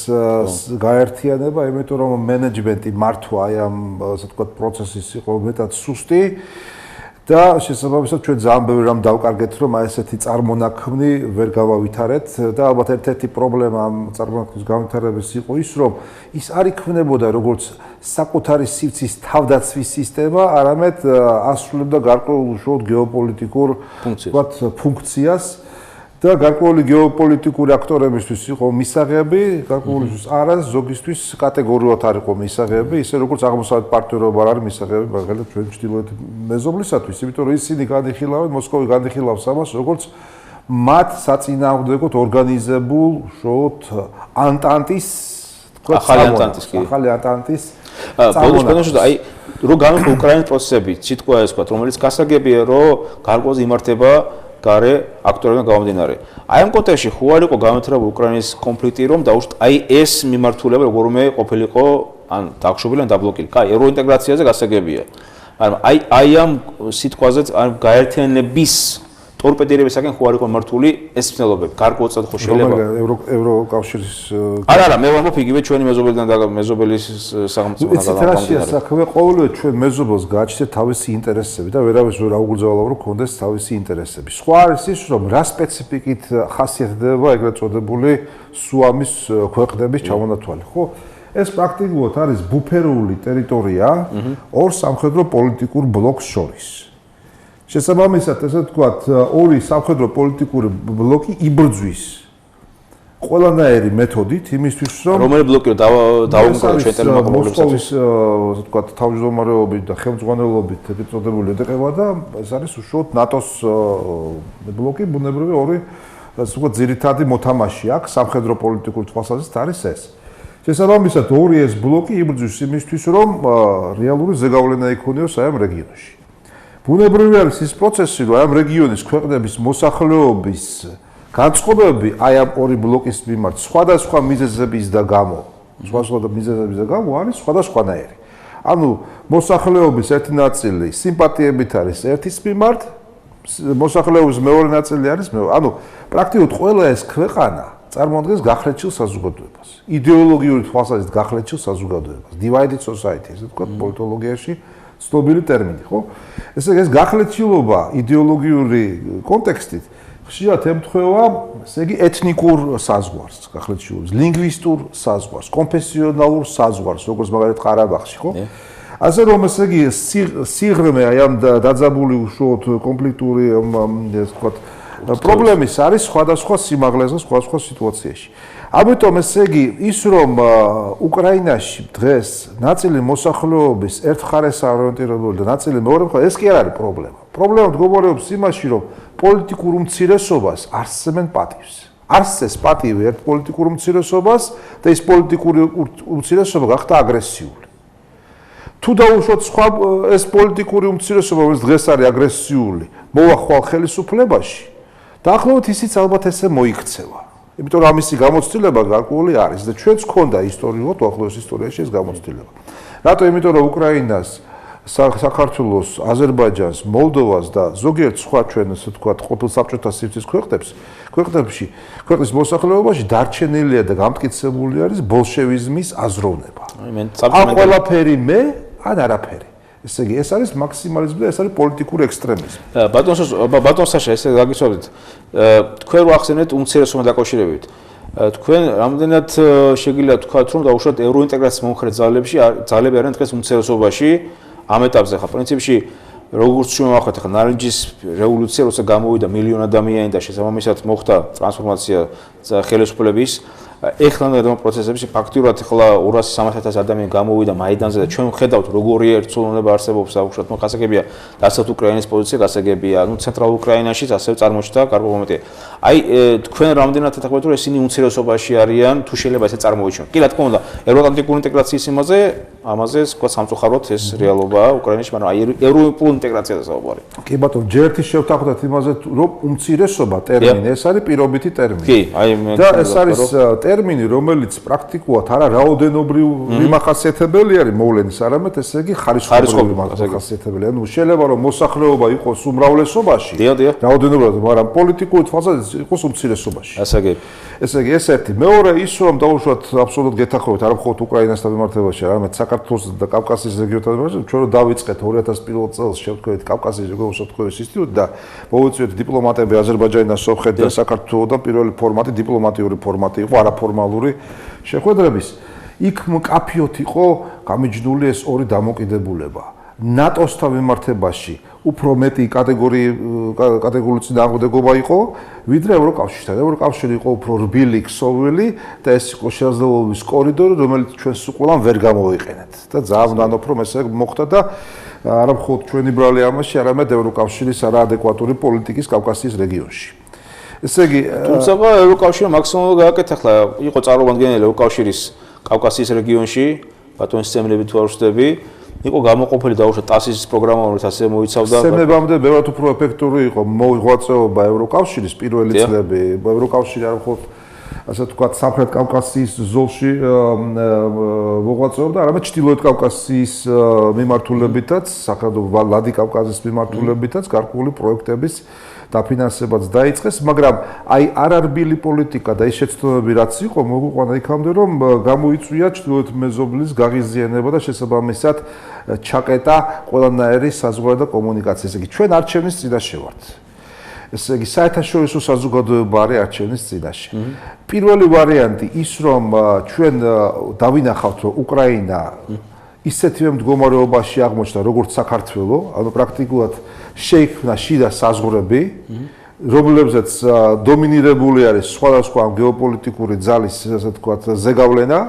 გაერთიანება, იმიტომ რომ მენეჯმენტი მართვა აი ამ, ასე ვთქვათ, პროცესის იყო მეტად სუსტი. და შესაბამისად ჩვენ ძალიან ბევრი რამ დავკარგეთ, რომ აი ესეთი წარმონაქმნი ვერ გავავითარეთ და ალბათ ერთ-ერთი პრობლემა ამ წარმონაქმნის განვითარების იყო ის, რომ ის არ იქმნებოდა როგორც საკუთარი სივრცის თავდაცვის სისტემა, არამედ ასრულებდა გარკვეულ უშუალოდ გეოპოლიტიკურ ფუნქციას და გარკვეული გეოპოლიტიკური აქტორებისთვის იყო მისაღები, გარკვეულისთვის არა, ზოგისთვის კატეგორიულად არ იყო მისაღები, ისე როგორც აღმოსავლეთ პარტნიორობა არ არის მისაღები, მაგალითად ჩვენ ჩრდილოეთ მეზობლისათვის, იმიტომ რომ ისინი განიხილავენ, მოსკოვი განიხილავს ამას, როგორც მათ საწინააღმდეგოდ ორგანიზებულ უშუალოდ ანტანტის, ახალი ანტანტის ახალი ანტანტის ბოლოს პერიოდში აი რო გამო უკრაინის პროცესები, სიტყვა ეს ვთქვათ, რომელიც გასაგებია, რომ გარკვეულზე იმართება გარე აქტორებიდან გამომდინარე. აი ამ კონტექსტში ხო არ იყო გამართულებული უკრაინის კონფლიქტი, რომ დაუშვათ აი ეს მიმართულება როგორმე ყოფილიყო ან დაგშობილი ან დაბლოკილი. კაი, ევროინტეგრაციაზე გასაგებია. მაგრამ აი ამ სიტყვაზე ან გაერთიანების ტორპედირებისაკენ ხო არ იყო მართული ეს მცდელობები. გარკვეულწილად ხო შეიძლება ევროკავშირის არა, მე ვამბობ იგივე ჩვენი მეზობელიდან და მეზობელის სახელმწიფოდან გამომდინარე. საქმე ყოველივე ჩვენ მეზობელს გააჩნია თავისი ინტერესები და ვერავის ვერ აუგრძელა რომ კონდეს თავისი ინტერესები. სხვა არის ის რომ რა სპეციფიკით ხასიათდება ეგრეთ წოდებული სუამის ქვეყნების ჩამონათვალი, ხო? ეს პრაქტიკულად არის ბუფერული ტერიტორია ორ სამხედრო პოლიტიკურ ბლოკს შორის. შესაბამისად, ესე ვთქვათ, ორი სამხედრო პოლიტიკური ბლოკი იბრძვის ყველანაირი მეთოდით იმისთვის, რომ რომელი ბლოკი დაუგმო შეტანილმა მოსკოვის, ასე ვთქვათ, თავმჯდომარეობით და ხელმძღვანელობით ეგრეთ წოდებული ედეყება და ეს არის უშუალოდ ნატოს ბლოკი, ბუნებრივი ორი, ასე ვთქვათ, ძირითადი მოთამაშე აქ სამხედრო პოლიტიკური თვალსაზრისით არის ეს. შესაბამისად, ორი ეს ბლოკი იბრძვის იმისთვის, რომ რეალური ზეგავლენა იქონიოს აი ამ რეგიონში. ბუნებრივი არის ის პროცესი, რომ ამ რეგიონის ქვეყნების მოსახლეობის განწყობები აი ამ ორი ბლოკის მიმართ სხვადასხვა მიზეზების და გამო არის სხვადასხვანაირი. ანუ მოსახლეობის ერთი ნაწილი სიმპათიებით არის ერთის მიმართ, მოსახლეობის მეორე ნაწილი არის მეორე. ანუ პრაქტიკულად ყველა ეს ქვეყანა წარმოადგენს გახლეჩილ საზოგადოებას. იდეოლოგიური თვალსაზრისით გახლეჩილ საზოგადოებას. Divided society, ესე ვთქვათ, პოლიტოლოგიაში ცნობილი ტერმინი, ხო? ესე იგი ეს გახლეჩილობა იდეოლოგიური კონტექსტით ხშირად ემთხვევა, ესე იგი ეთნიკურ საზღვარს, გახლეჩილობის, ლინგვისტურ საზღვარს, კონფესიონალურ საზღვარს, როგორც მაგალითად ყარაბაღში, ხო? ასე რომ ესე იგი სიღრმე აი ამ დაძაბული უშუალოდ კონფლიქტური ესე ვთქვათ პრობლემის არის სხვადასხვა სიმაღლეზე, სხვადასხვა სიტუაციაში. ამიტომ ესე იგი ის რომ უკრაინაში დღეს ნაწილი მოსახლეობის ერთ მხარეს არაორიენტირებული და ნაწილი მეორე მხარეს, ეს კი არ არის პრობლემა. პრობლემა მდგომარეობს იმაში, რომ პოლიტიკურ უმცირესობას არსებენ პატივს. არსეს პატივი ერთ პოლიტიკურ უმცირესობას და ეს პოლიტიკური უმცირესობა გახდა აგრესიული. თუ დაუშვათ სხვა ეს პოლიტიკური უმცირესობა, რომელიც დღეს არის აგრესიული, მოახვალ ხელისუფლებაში, დაახლოებით ისიც ალბათ ესე მოიქცევა. იმიტომ რომ ამისი გამოცდილება გარკვეული არის და ჩვენც გქონდა ისტორიულად უახლოეს ისტორიაში ეს გამოცდილება. რატო? იმიტომ რომ უკრაინას, საქართველოს, აზერბაიჯანს, მოლდოვას და ზოგიერთ სხვა ჩვენ ასე ვთქვათ ყოფილ საბჭოთა სივრცის ქვეყნებში ქვეყნის მოსახლეობაში დარჩენილია და გამტკიცებული არის ბოლშევიზმის აზროვნება. ან ყველაფერი მე, ან არაფერი. ესე იგი, ეს არის მაქსიმალიზმი და ეს არის პოლიტიკური ექსტრემიზმი. ბატონ საშა, ესე გაგიცნობთ, თქვენ რო ახსენეთ უმცირესობთან დაკავშირებით. თქვენ რამდენად შეგიძლიათ თქვათ, რომ დაუშვათ ევროინტეგრაციის მომხრე ძალები არიან დღეს უმცირესობაში ამ ეტაპზე ხა პრინციპში როგორც შევამახოთ ხა ნარინჯის რევოლუცია, როცა გამოვიდა მილიონ ადამიანი და შესაბამისად მოხდა ტრანსფორმაცია ხელისუფლების ეხლანდელი პროცესებში ფაქტიურად ახლა 200-300 ადამიანი გამოვიდა მაიდანზე და ჩვენ ვხედავთ როგორი ერთწლოვნება არსებობს საუბრად მოხასაგებია დასავლეთ უკრაინის პოზიცია გასაგებია ნუ ცენტრალურ უკრაინაშიც ასევე წარმოჩნდა გარკვეული მომენტი. აი თქვენ რამდენად ეთქვათ რომ ისინი უმცირესობაში არიან თუ შეიძლება ესე წარმოვიჩინოთ. კი რა თქმა უნდა ევროატლანტიკური ინტეგრაციის ამაზე თქვა სამწუხაროდ ეს რეალობაა უკრაინაში, მაგრამ აი ევროპულ ინტეგრაციაზე საუბარი. კი ბატონო, ჯერ ერთი შევთანხმდეთ იმაზე რომ უმცირესობა ტერმინი ეს არის პირობითი ტერმინი. კი, აი და ეს არის ტერმინი, რომელიც პრაქტიკულად არა რაოდენობრივ მიმახასიათებელი არის მოვლენის, არამედ ესე იგი ხარისხობრივ მიმახასიათებელი. ანუ შეიძლება რომ მოსახლეობა იყოს უმრავლესობაში, რაოდენობრივად, მაგრამ პოლიტიკური თვალსაზრისით იყოს უმცირესობაში. ესე იგი, ეს ერთი. მეორე ის რომ დაუშვათ აბსოლუტურად გეთანხმებით არა მხოლოდ უკრაინასთან მიმართებაში, არამედ საქართველოს და კავკასიის რეგიონთან მიმართებაში, ჩვენ რომ დავიწყეთ 2001 წელს შევთქვით კავკასიის რეგიონის უსაფრთხოების ინსტიტუტი და მოვიწვიეთ დიპლომატები აზერბაიჯანიდან, სომხეთიდან და საქართველოსთან პირველი ფორმატი დიპლომატიური ფორმატი იყო არაფორმალური შეხვედრების. იქ მკაფიოდ იყო გამიჯნული ეს ორი დამოკიდებულება. ნატოსთან მიმართებაში უფრო მეტი კატეგორიული წინააღმდეგობა იყო, ვიდრე ევროკავშირთან. ევროკავშირი იყო უფრო რბილი, ქსოვილი და ეს იყო შესაძლებლობის კორიდორი, რომელიც ჩვენს უყურამ ვერ გამოვიყენეთ. და ძალიან ნანოფ რომ ესე მოხდა და არა მხოლოდ ჩვენი ბრალი ამაში, არამედ ევროკავშირის არაადეკვატური პოლიტიკის კავკასიის რეგიონში. ესე იგი, თუმცა ევროკავშირი მაქსიმუმად გააკეთა ახლა იყო წარმომადგენელი ევროკავშირის კავკასიის რეგიონში, ბატონის წემლები თუ არ ვშტები იყო გამოყოფილი დაუშვათ ტასის პროგრამა, რომელიც ასე მოიცავდა. სემებამდე ბევრად უფრო ეფექტური იყო მოღვაწეობა ევროკავშირის პირველი წლები. ევროკავშირი არ მხოლოდ ასე ვთქვათ, სამხრეთ კავკასიის ზოლში მოღვაწეობდა, არამედ ჩრდილოეთ კავკასიის მიმართულებითაც, სახელმწიფო ლადი კავკასიის მიმართულებითაც გარკვეული პროექტების დაფინანსებაც დაიწყეს, მაგრამ აი არარბილი პოლიტიკა და ის შეცდომები რაც იყო, მოგვიყვანა იქამდე, რომ გამოიწვია ჩრდილოეთ მეზობლის გაღიზიანება და შესაბამისად ჩაკეტა ყველანაირი საზღვაო და კომუნიკაცია. ესე იგი, ჩვენ არჩევნის წინაშე ვართ. ესე იგი, საერთაშორისო საზოგადოება არის არჩევნის წინაშე. პირველი ვარიანტი ის, რომ ჩვენ დავინახავთ, რომ უკრაინა ისეთივე მდგომარეობაში აღმოჩნდა, როგორც საქართველო, ანუ პრაქტიკულად შეიქმნა შიდა საზღვრები, რომლებზეც დომინირებული არის სხვადასხვა გეოპოლიტიკური ძალის, ასე ვთქვათ, ზეგავლენა.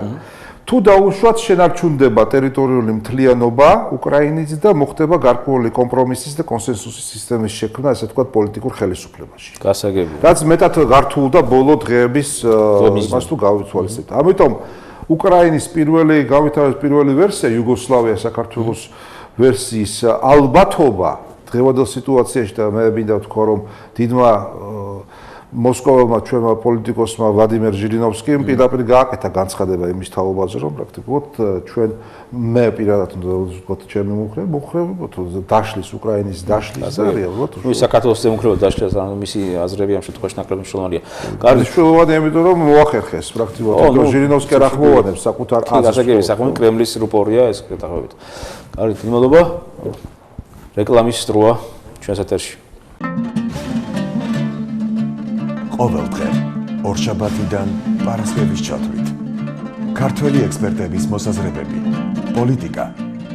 თუ დაუშვათ შენარჩუნდება ტერიტორიული მთლიანობა უკრაინის და მოხდება გარკვეული კომპრომისის და კონსენსუსის სისტემის შექმნა, ასე ვთქვათ, პოლიტიკურ ხელისუფლებაში. გასაგებია. რაც მეტად გართულდა ბოლო დღეების იმას თუ გავიცვალისებთ. ამიტომ უკრაინის პირველი ვერსია, იუგოსლავია საქართველოს ვერსიის ალბათობა დღევანდელ სიტუაციაში და მე მინდა ვთქვა, რომ დიდმა მოსკოველმა ჩვენმა პოლიტიკოსმა ვლადიმერ ჟირინოვსკიმ პირდაპირ გააკეთა განცხადება იმის თაობაზე, რომ პრაქტიკულად ჩვენ მე პირადად უნდა ვთქვათ, ჩემი მოხრევებოთ დაშლის უკრაინის დაშლის და რეალურად საქართველოს დემოკრატია დაშლას, ანუ მისი აზრები ამ შემთხვევაში ნაკლები მნიშვნელოვანია. კარგი, მნიშვნელოვანი, იმიტომ რომ მოახერხეს პრაქტიკულად ჟირინოვსკი არ ახმოვანებს საკუთარ აზრს. გასაგებია, საკუთარ კრემლის რუპორია ეს კეთაღებით. კარგი, მადლობა. რეკლამის დროა ჩვენს ეთერში. ყოველდღე ორშაბათიდან პარასკევის ჩათვლით. ქართველი ექსპერტების მოსაზრებები, პოლიტიკა,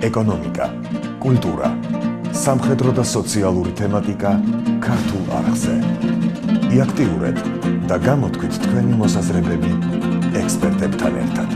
ეკონომიკა, კულტურა, სამხედრო და სოციალური თემატიკა ქართულ არხზე. იაქტიურეთ და გამოთქვით თქვენი მოსაზრებები ექსპერტებთან ერთად.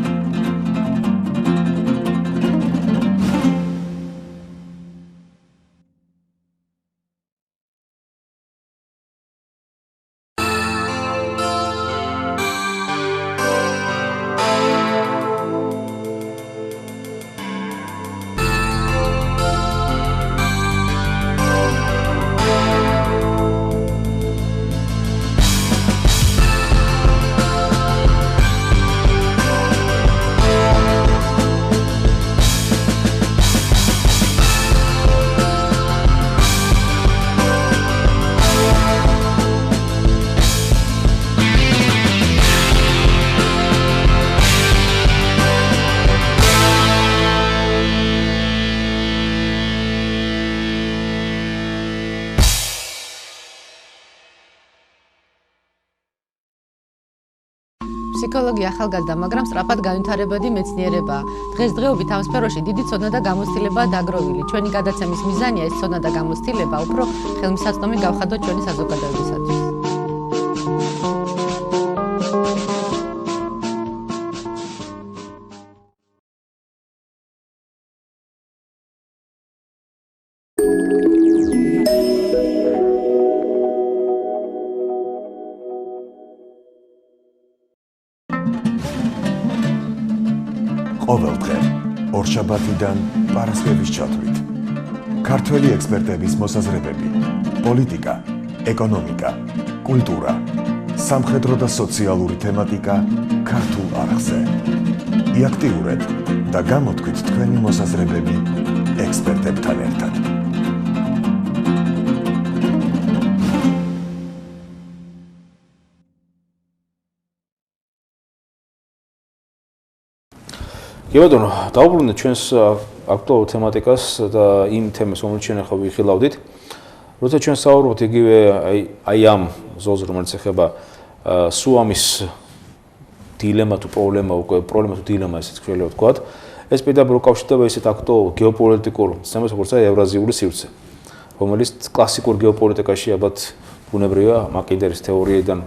ფსიქოლოგია ახალგაზრდა, მაგრამ სწრაფად განვითარებადი მეცნიერებაა. დღესდღეობით ამ სფეროში დიდი ცოდნა და გამოცდილებაა დაგროვილი. ჩვენი გადაცემის მიზანია ეს ცოდნა და გამოცდილება უფრო ხელმისაწვდომი გავხადოთ ჩვენი საზოგადოებისათვის. ყოველდღე ორშაბათიდან პარასკევის ჩათვლით. ქართველი ექსპერტების მოსაზრებები, პოლიტიკა, ეკონომიკა, კულტურა, სამხედრო და სოციალური თემატიკა ქართულ არხზე. იაქტიურეთ და გამოთქვით თქვენი მოსაზრებები ექსპერტებთან ერთად. კი ბატონო, დავუბრუნდეთ ჩვენს აქტუალურ თემატიკას და იმ თემას, რომელიც ჩვენ ახლა ვიხილავდით. როცა ჩვენ საუბრობთ იგივე აი ამ ზოლზე, რომელიც ეხება სუამის დილემა თუ პრობლემა, უკვე პრობლემა თუ დილემა, ესეც შეიძლება ვთქვათ, ეს პირდაპირ უკავშირდება ისეთ აქტუალურ გეოპოლიტიკურ თემას, როგორც ევრაზიული სივრცე, რომელიც კლასიკურ გეოპოლიტიკაში ალბათ ბუნებრივია მაკინტერის თეორიიდან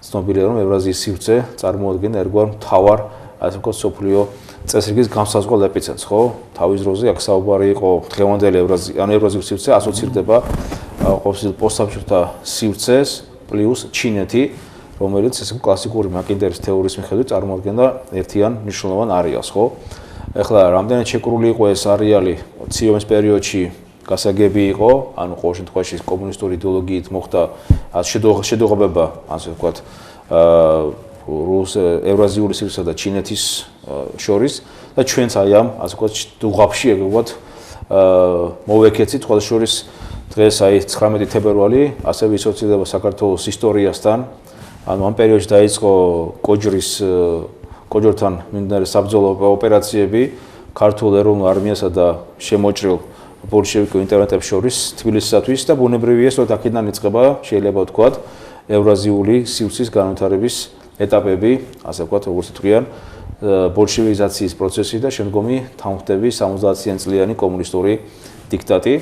ცნობილია, რომ ევრაზიის სივრცე წარმოადგენდა ერთგვარ მთავარ, ასე ვთქვათ, სოფლიო წესრიგის განსაზღვრელ ეპიცენტრს, ხო? თავის დროზე აქ საუბარი იყო დღევანდელი ევრაზიული სივრცე ასოცირდება ყოფილ პოსტსაბჭოთა სივრცეს პლუს ჩინეთი, რომელიც ეს კლასიკური მაკინტერის თეორიის მიხედვით წარმოადგენდა ერთიან მნიშვნელოვან არეალს, ხო? ეხლა რამდენად შეკრული იყო ეს არეალი ციომის პერიოდში გასაგები იყო, ანუ ყოველ შემთხვევაში კომუნისტური იდეოლოგიით მოხდა შედუღებება, ასე ვთქვათ, ევრაზიული სივრცისა და ჩინეთის შორის და ჩვენც აი ამ, ასე ვთქვათ, დუღაბში ეგ ვთქვათ, მოვეკეცით ყველა შორის დღეს აი 19 თებერვალი, ასევე ისოცილდება საქართველოს ისტორიასთან. ანუ ამ პერიოდში დაიწყო კოჯორთან მიმდინარე საბრძოლო ოპერაციები ქართულ ეროვნულ არმიასა და შემოჭრილ ბოლშევიკურ ინტერვენტებს შორის თბილისისათვის და ბუნებრივია, რომ აქედან იწყება, შეიძლება ვთქვათ, ევრაზიული სივრცის განვითარების ეტაპები, ასე ვთქვათ, როგორც თქვიან, ბოლშევიზაციის პროცესი და შემდგომი თანხმდები 70-იან წლიანი კომუნისტური დიქტატი.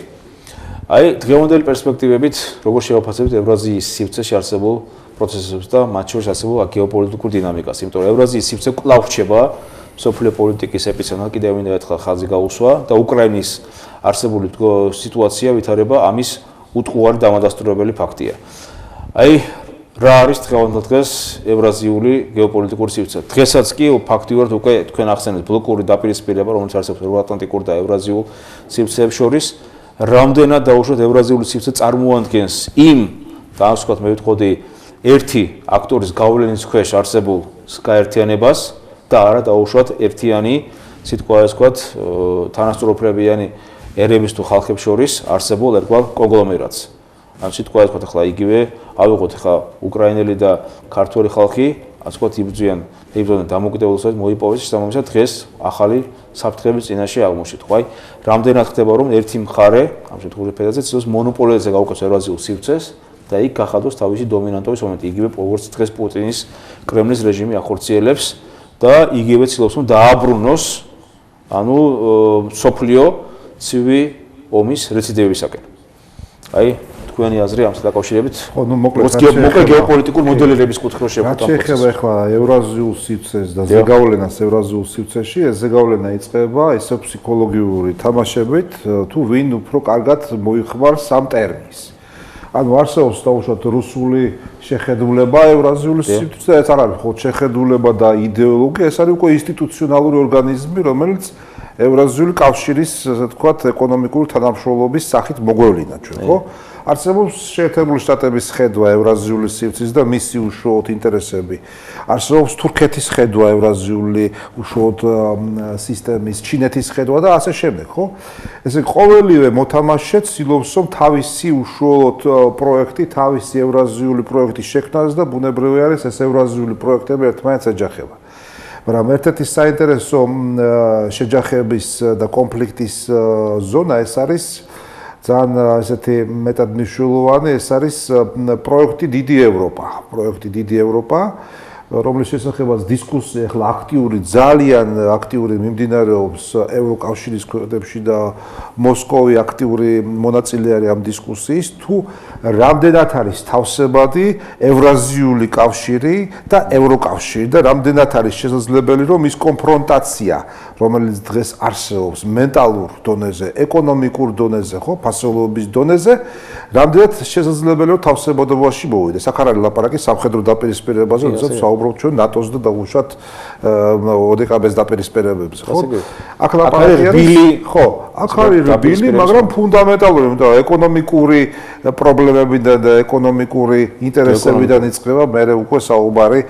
აი, დღევანდელი პერსპექტივებით, როგორ შევაფასებთ ევრაზიის სივრცეში არსებულ პროცესებს და მათ შორის არსებულ გეოპოლიტიკურ დინამიკას, იმიტომ რომ ევრაზიის სივრცე კვლავ რჩება სოფლიო პოლიტიკის ეპიცენტრად, კიდევ მინდა ერთხელ ხაზი გაუსვა და უკრაინის არსებული სიტუაცია ვითარება ამის უტყუარი დამადასტურებელი ფაქტია. აი, რა არის დღეს ევრაზიული გეოპოლიტიკური სივრცე? დღესაც კი ფაქტიურად უკვე თქვენ ახსენეთ ბლოკური დაპირისპირება, რომელიც არსებობს ევროატლანტიკურ და ევრაზიულ სივრცეებს შორის, რამდენად დაუშვათ ევრაზიული სივრცე წარმოადგენს იმ და ასე ვთქვათ, მე ვიტყოდი ერთი აქტორის გავლენის ქვეშ არსებულ გაერთიანებას და არა დაუშვათ ერთიანი, სიტყვა ეს ვთქვათ, თანასწორუფლებიანი ერების თუ ხალხებს შორის არსებულ ერთხელ კონგლომერატს. ან სიტყვა ეს ვთქვათ, ახლა იგივე ავიღოთ ახლა უკრაინელი და ქართველი ხალხი, ასე ვთქვათ, იბრძვიან დამოუკიდებლობას მოიპოვეს შესაბამისად დღეს ახალი საფრთხების წინაშე აღმოჩნდით. ხო, აი, რამდენად ხდება რომ ერთი მხარე, ამ შემთხვევაში ფედერაცია ცდილობს მონოპოლიაზე გაუკეთოს ევრაზიულ სივრცეს და იქ გახადოს თავისი დომინანტობის მომენტი, იგივე როგორც დღეს პუტინის კრემლის რეჟიმი ახორციელებს და იგივე ცდილობს რომ დააბრუნოს, ანუ სოფლიო ცივი ომის რეციდივისაკენ. აი, თქვენი აზრი ამას დაკავშირებით? ხო, ნუ მოკლედ გეოპოლიტიკურ მოდელირების კუთხეში შეხვდა. შეიძლება ახლა ევრაზიულ სივრცეს და ზეგავლენას ევრაზიულ სივრცეში, ეს ზეგავლენა იწყება ისე ფსიქოლოგიური თამაშებით, თუ ვინ უფრო კარგად მოიხმარს ამ ტერმინს. ანუ არსებობს დაუშვათ რუსული შეხედულება ევრაზიული სივრცეზე, ეს არ არის მხოლოდ შეხედულება და იდეოლოგია, ეს არის უკვე ინსტიტუციონალური ორგანიზმი, რომელიც ევრაზიული კავშირის, ასე ვთქვათ, ეკონომიკური თანამშრომლობის სახით მოგვევლინა ჩვენ, ხო? არსებობს შეერთებული შტატების ხედვა ევრაზიული სივრცის და მისი უშუალოდ ინტერესები. არსებობს თურქეთის ხედვა ევრაზიული უშუალოდ სისტემის, ჩინეთის ხედვა და ასე შემდეგ, ხო? ესე ყოველივე მოთამაშე ცდილობს რომ თავისი უშუალოდ პროექტი, თავისი ევრაზიული პროექტი შექმნას და ბუნებრივი არის ეს ევრაზიული პროექტები ერთმანეთს ეჯახება. მაგრამ ერთ-ერთი საინტერესო შეჯახების და კონფლიქტის ზონა ეს არის ძალიან ესეთი მეტად მნიშვნელოვანი, ეს არის პროექტი დიდი ევროპა. პროექტი დიდი ევროპა, რომლის შესახებაც დისკუსია ახლა ძალიან აქტიური მიმდინარეობს ევროკავშირის ქვეყნებში და მოსკოვი აქტიური მონაწილე არის ამ დისკუსიის, თუ რამდენად არის თავსებადი ევრაზიული კავშირი და ევროკავშირი და რამდენად არის შესაძლებელი რომ ის კონფრონტაცია, რომელიც დღეს არსებობს მენტალურ დონეზე, ეკონომიკურ დონეზე, ხო, ფასეულობის დონეზე, რამდენად შესაძლებელი რომ თავსებადობაში მოვიდეს. აქ არ არის ლაპარაკი სამხედრო დაპირისპირებაზე, როდესაც ვსაუბრობთ ჩვენ ნატოს და დაუშვათ ოდეკაბეს დაპირისპირებებზე, ხო? აქ ლაპარაკი არის, ხო, აქ არის რბილი, მაგრამ ფუნდამენტალური, იმიტომ რომ ეკონომიკური პრობლემებიდან და ეკონომიკური ინტერესებიდან იწყება მერე უკვე საუბარი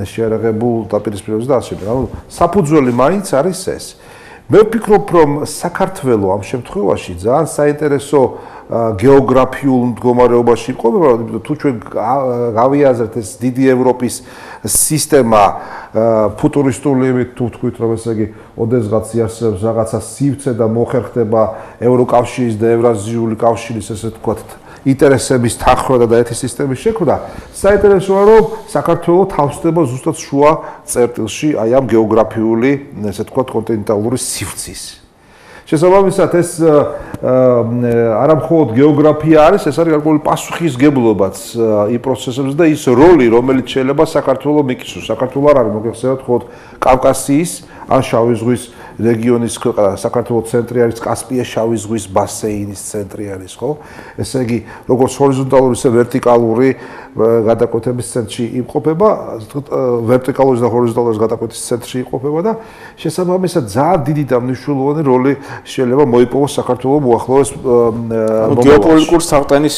შეერაღებულ დაპირისპირებებზე და ასე შემდეგ. ანუ საფუძველი მაინც არის ეს. მე ვფიქრობ, რომ საქართველო ამ შემთხვევაში ძალიან საინტერესო გეოგრაფიულ მდგომარეობაში იმყოფება, იმიტომ თუ ჩვენ გავიაზრეთ ეს დიდი ევროპის სისტემა ფუტურისტული თუ ვთქვით, რომ ესე იგი ოდესღაც იარსებებს რაღაცა სივრცე და მოხერხდება ევროკავშირის და ევრაზიული კავშირის ესე ვთქვათ ინტერესების თანხმობა და ერთი სისტემის შექმნა, საინტერესოა რომ საქართველო თავსდება ზუსტად შუა წერტილში აი ამ გეოგრაფიული ესე ვთქვათ კონტინენტალური სივრცის. შესაბამისად ეს არა მხოლოდ გეოგრაფია არის, ეს არის გარკვეული პასუხისგებლობაც იმ პროცესებზე და ის როლი, რომელიც შეიძლება საქართველოს მიკისოს. საქართველო არ არის მოგეხსენებათ მხოლოდ კავკასიის ან შავი ზღვის რეგიონის ქვეყანა, საქართველოს ცენტრი არის კასპიეს შავი ზღვის ბასეინის ცენტრი არის, ხო? ესე იგი, როგორც ჰორიზონტალური, ისე ვერტიკალური გადაკვეთების ცენტრი იმყოფება, ვერტიკალური და ჰორიზონტალური გადაკვეთის ცენტრი იმყოფება და შესაბამისად ძალიან დიდი და მნიშვნელოვანი როლი შეიძლება მოიპოვოს საქართველოს მოახლოეს გეოპოლიტიკური საყრდენის